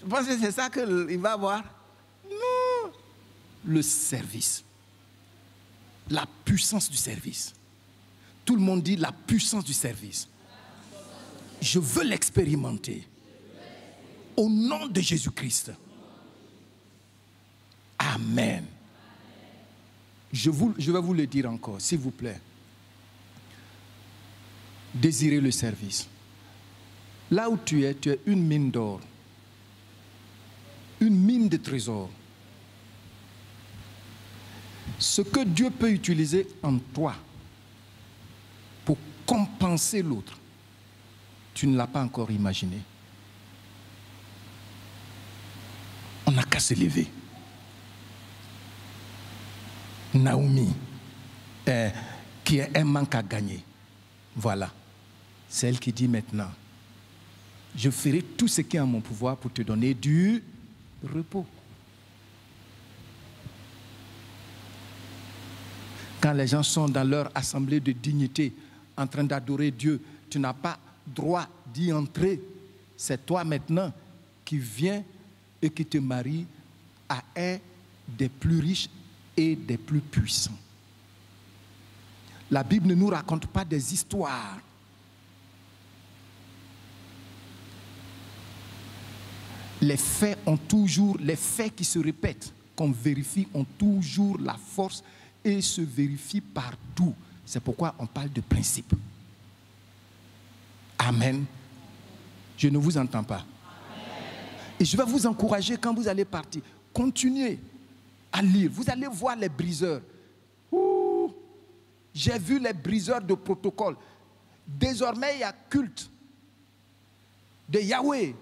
Je pense que c'est ça qu'il va avoir. Non. Le service. La puissance du service. Tout le monde dit la puissance du service. Je veux l'expérimenter. Au nom de Jésus-Christ. Amen. Je vais vous le dire encore, s'il vous plaît. Désirez le service. Là où tu es une mine d'or. Une mine de trésors. Ce que Dieu peut utiliser en toi pour compenser l'autre, tu ne l'as pas encore imaginé. On n'a qu'à se lever. Naomi, qui a un manque à gagner. Voilà. C'est elle qui dit maintenant, je ferai tout ce qui est en mon pouvoir pour te donner du repos. Quand les gens sont dans leur assemblée de dignité, en train d'adorer Dieu, tu n'as pas droit d'y entrer. C'est toi maintenant qui viens et qui te maries à un des plus riches et des plus puissants. La Bible ne nous raconte pas des histoires. Les faits qui se répètent, qu'on vérifie, ont toujours la force et se vérifient partout. C'est pourquoi on parle de principe. Amen. Je ne vous entends pas. Amen. Et je vais vous encourager quand vous allez partir. Continuez à lire. Vous allez voir les briseurs. Ouh, j'ai vu les briseurs de protocole. Désormais, il y a culte de Yahweh.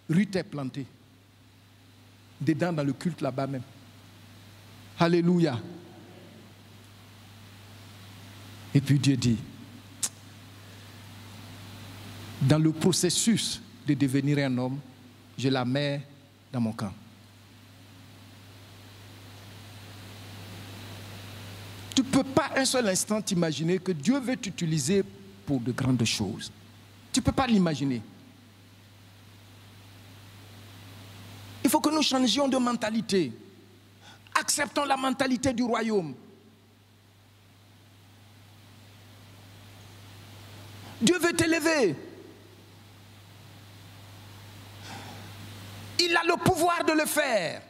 Ruth est plantée. Dedans, dans le culte là-bas même. Alléluia. Et puis Dieu dit, dans le processus de devenir un homme, je la mets dans mon camp. Tu ne peux pas un seul instant t'imaginer que Dieu veut t'utiliser pour de grandes choses. Tu ne peux pas l'imaginer. Il faut que nous changions de mentalité. Acceptons la mentalité du royaume. Dieu veut t'élever. Il a le pouvoir de le faire.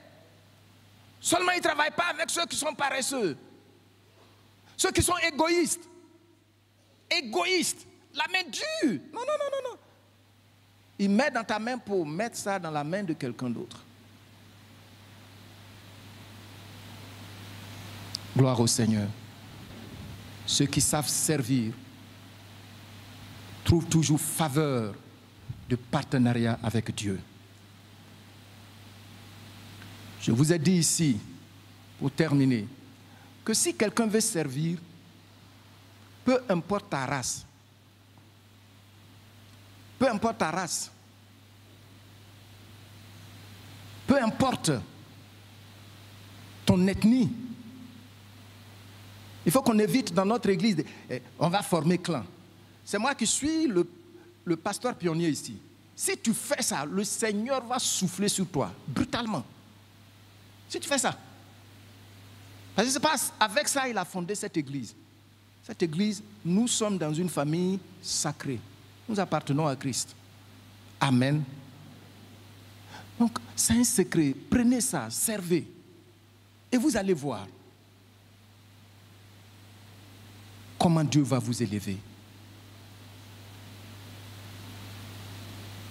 Seulement, il ne travaille pas avec ceux qui sont paresseux. Ceux qui sont égoïstes. Égoïstes. La main dure. Non. Il met dans ta main pour mettre ça dans la main de quelqu'un d'autre. Gloire au Seigneur. Ceux qui savent servir trouvent toujours faveur de partenariat avec Dieu. Je vous ai dit ici, pour terminer, que si quelqu'un veut servir, peu importe ta race, peu importe ta race, peu importe ton ethnie, il faut qu'on évite dans notre église, on va former clan. C'est moi qui suis le pasteur pionnier ici. Si tu fais ça, le Seigneur va souffler sur toi, brutalement. Si tu fais ça. Parce que c'est pas avec ça qu'il a fondé cette église. Cette église, nous sommes dans une famille sacrée. Nous appartenons à Christ. Amen. Donc, c'est un secret. Prenez ça, servez. Et vous allez voir comment Dieu va vous élever.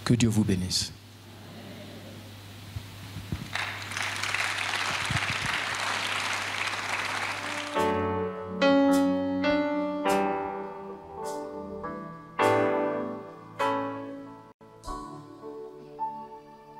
Que Dieu vous bénisse.